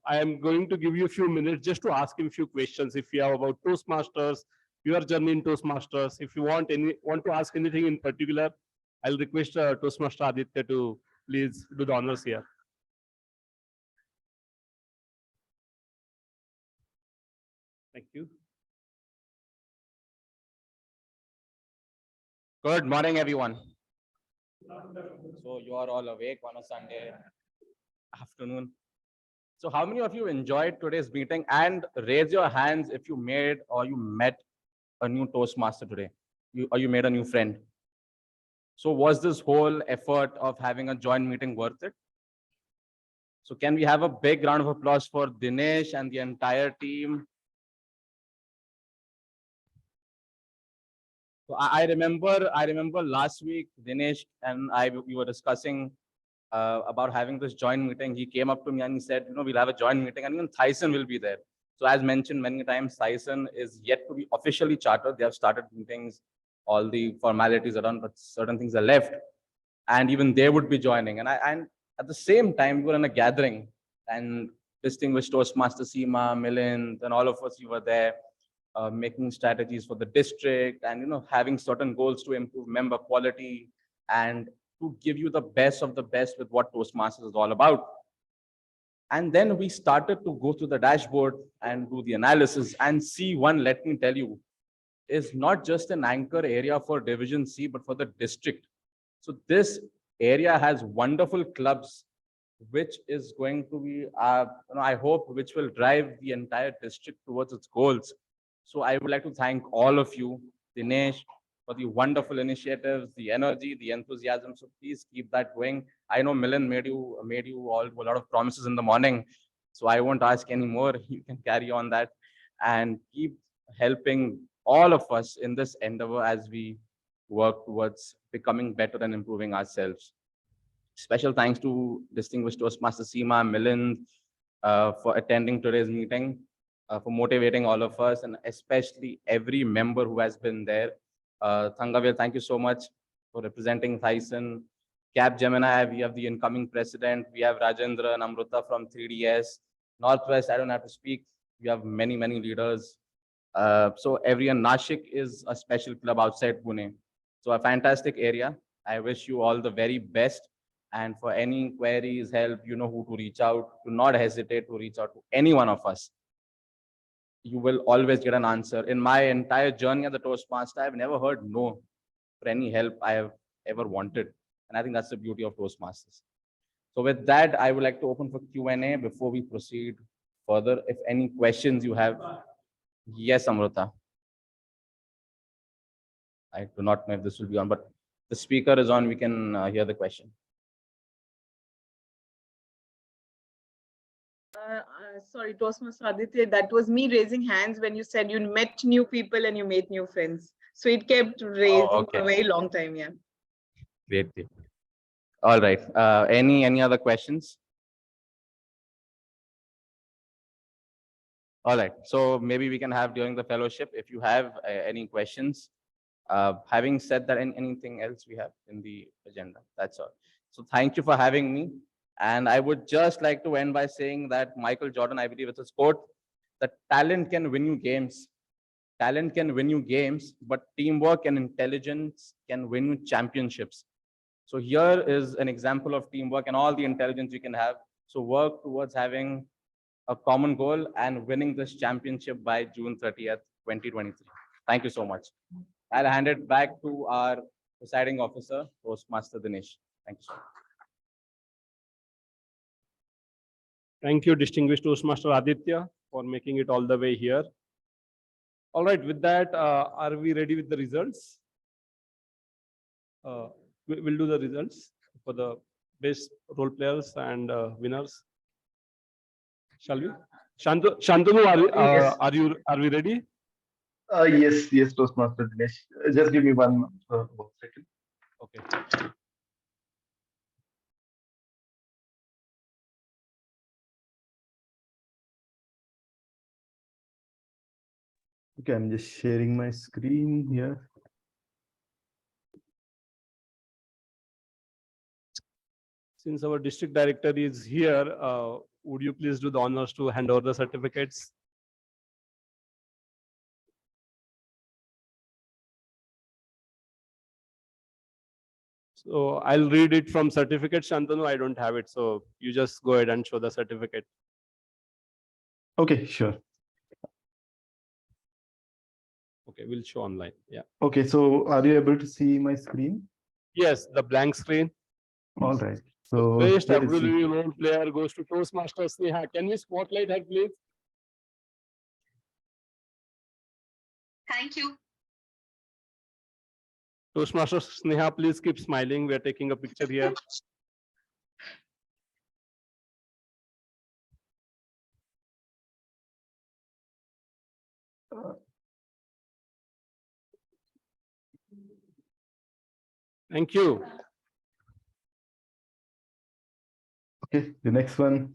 I am going to give you a few minutes just to ask him a few questions. If you have about Toastmasters, your journey in Toastmasters, if you want to ask anything in particular, I'll request Toastmaster Aditya to please do the honors here. Thank you. Good morning, everyone. So you are all awake on a Sunday afternoon. So how many of you enjoyed today's meeting? And raise your hands if you made or you met a new Toastmaster today, or you made a new friend. So was this whole effort of having a joint meeting worth it? So can we have a big round of applause for Dinesh and the entire team? So I remember last week, Dinesh and we were discussing about having this joint meeting. He came up to me and he said, we'll have a joint meeting and even Tyson will be there. So as mentioned many times, Tyson is yet to be officially chartered. They have started meetings, all the formalities are done, but certain things are left. And even they would be joining. And at the same time, we were in a gathering and distinguished Toastmaster Seema, Milind, and all of us, you were there, making strategies for the district and, having certain goals to improve member quality and to give you the best of the best with what Toastmasters is all about. And then we started to go through the dashboard and do the analysis and C1, let me tell you, is not just an anchor area for Division C, but for the district. So this area has wonderful clubs, which is going to be, I hope, which will drive the entire district towards its goals. So I would like to thank all of you, Dinesh, for the wonderful initiatives, the energy, the enthusiasm. So please keep that going. I know Milind made you all a lot of promises in the morning, so I won't ask any more. You can carry on that and keep helping all of us in this endeavor as we work towards becoming better and improving ourselves. Special thanks to distinguished Toastmaster Seema, Milind, for attending today's meeting, for motivating all of us, and especially every member who has been there. Thangavir, thank you so much for representing Thyssen. Capgemini, we have the incoming president. We have Rajendra and Amruta from 3DS. Northwest, I don't have to speak. We have many, many leaders. So everyone, Nashik is a special club outside Pune. So a fantastic area. I wish you all the very best. And for any queries, help, you know who to reach out. Do not hesitate to reach out to any one of us. You will always get an answer. In my entire journey as a Toastmaster, I've never heard no for any help I have ever wanted. And I think that's the beauty of Toastmasters. So with that, I would like to open for Q&A before we proceed further. If any questions you have. Yes, Amruta. I do not know if this will be on, but the speaker is on. We can hear the question. Sorry, Toastmaster Aditya, that was me raising hands when you said you met new people and you made new friends. So it kept raising for a very long time, yeah. Great. All right. Any other questions? All right. So maybe we can have during the fellowship, if you have any questions. Having said that, anything else we have in the agenda? That's all. So thank you for having me. And I would just like to end by saying that Michael Jordan, I believe it's a quote, that talent can win you games. Talent can win you games, but teamwork and intelligence can win you championships. So here is an example of teamwork and all the intelligence you can have. So work towards having a common goal and winning this championship by June 30th, 2023. Thank you so much. I'll hand it back to our presiding officer, Toastmaster Dinesh. Thank you so much. Thank you, distinguished Toastmaster Aditya, for making it all the way here. All right, with that, are we ready with the results? We'll do the results for the best role players and winners. Shall we? Shantanu, Yes. are we ready? Yes, Toastmaster Dinesh. Just give me one second. Okay. Okay, I'm just sharing my screen here. Since our district director is here, would you please do the honors to hand over the certificates? So I'll read it from certificate. Shantanu, I don't have it. So you just go ahead and show the certificate. Okay, sure. Okay, we'll show online. Yeah. Okay, so are you able to see my screen? Yes, the blank screen. All right. So Best here is WW role player goes to Toastmasters Sneha. Can we spotlight her, please? Thank you. Toastmasters Sneha, please keep smiling. We are taking a picture here. Thank you. Okay, the next one.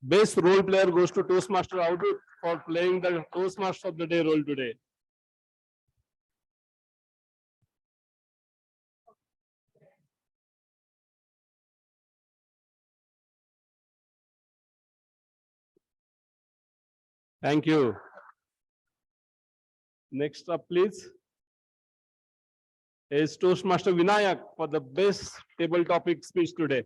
Best role player goes to Toastmaster Avadhoot for playing the Toastmaster of the Day role today. Thank you. Next up, please, is Toastmaster Vinayak for the best table topic speech today.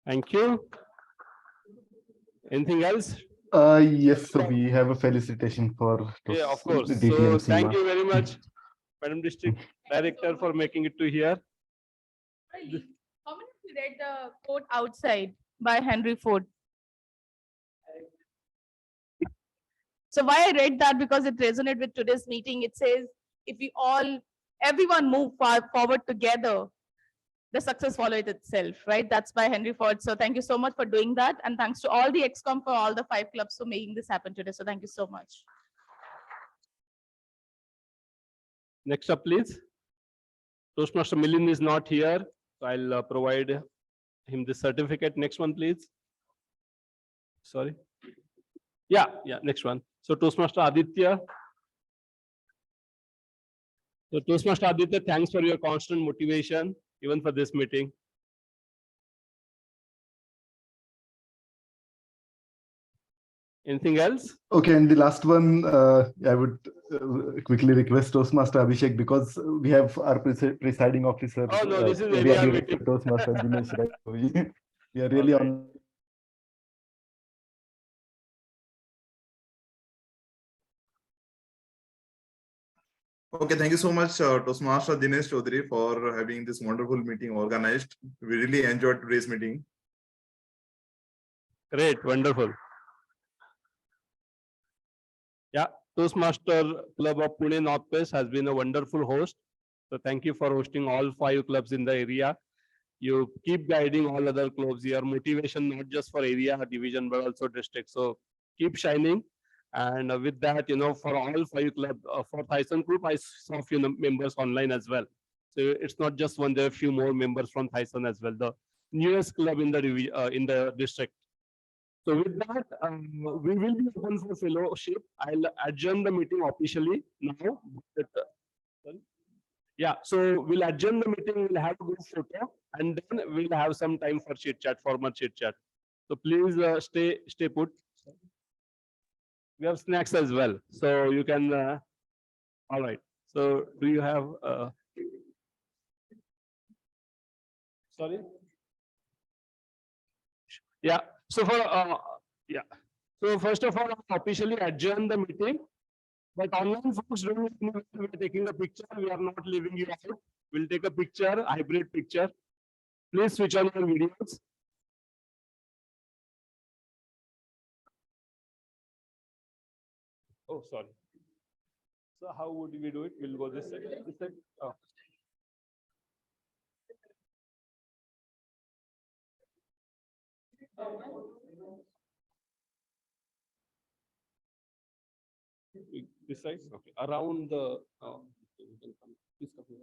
Thank you. Anything else? Yes, so we have a felicitation for Yeah, of course. DTM So thank Seema. you very much, Madam District Director, for making it to here. How many of you read the quote outside by Henry Ford? So why I read that, because it resonated with today's meeting. It says, if we everyone move forward together, the success follows itself, right? That's by Henry Ford. So thank you so much for doing that. And thanks to all the ExCom for all the 5 clubs for making this happen today. So thank you so much. Next up, please. Toastmaster Milind is not here, so I'll provide him the certificate. Next one, please. Sorry. Yeah, next one. So Toastmaster Aditya. So Toastmaster Aditya, thanks for your constant motivation, even for this meeting. Anything else? Okay, and the last one, I would quickly request Toastmaster Abhishek, because we have our presiding officer, Oh no, this is area area director, meeting. Toastmaster Dinesh, right? So we are really on. Okay, thank you so much, Toastmaster Dinesh Chaudhary, for having this wonderful meeting organized. We really enjoyed today's meeting. Great, wonderful. Yeah, Toastmaster Club of Pune Northwest has been a wonderful host. So thank you for hosting all 5 clubs in the area. You keep guiding all other clubs. Your motivation, not just for area division, but also district. So keep shining. And with that, for all 5 clubs, for Tyson Group, I saw a few members online as well. So it's not just one, there are a few more members from Tyson as well, the newest club in the district. So with that, we will be open for fellowship. I'll adjourn the meeting officially now. Yeah, so we'll adjourn the meeting, we'll have a good photo, and then we'll have some time for chit chat, formal chit chat. So please stay put. We have snacks as well, so you can. All right. So do you have? Sorry. Yeah. So for So first of all, I officially adjourn the meeting. But online folks, don't know we're taking a picture. We are not leaving you out. We'll take a picture, hybrid picture. Please switch on your videos. Oh, sorry. So how would we do it? We'll go this side. This side. Oh. This side, okay. Around the. Please come here.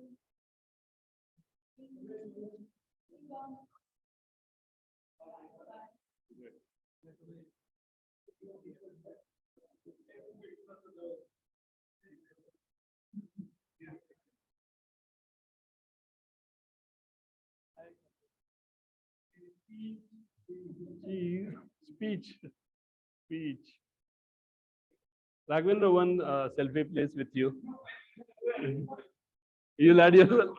Speech. Raghavendra, one selfie please with you. You'll add yourself.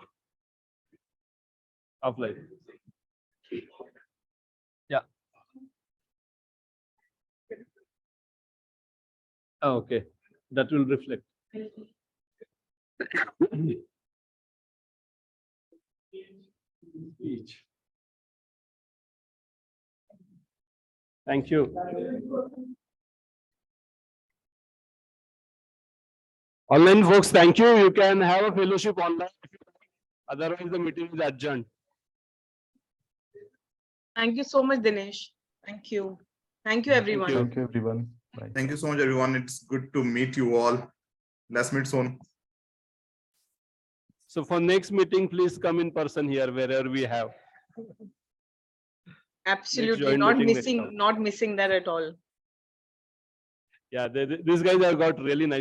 Offline. Yeah. Oh, okay. That will reflect. Speech. Thank you. Online folks, thank you. You can have a fellowship online. Otherwise, the meeting is adjourned. Thank you so much, Dinesh. Thank you. Thank you, everyone. Thank you, everyone. Bye. Thank you so much, everyone. It's good to meet you all. Let's meet soon. So for next meeting, please come in person here, wherever we have. Absolutely, not missing that at all. Yeah, these guys have got really nice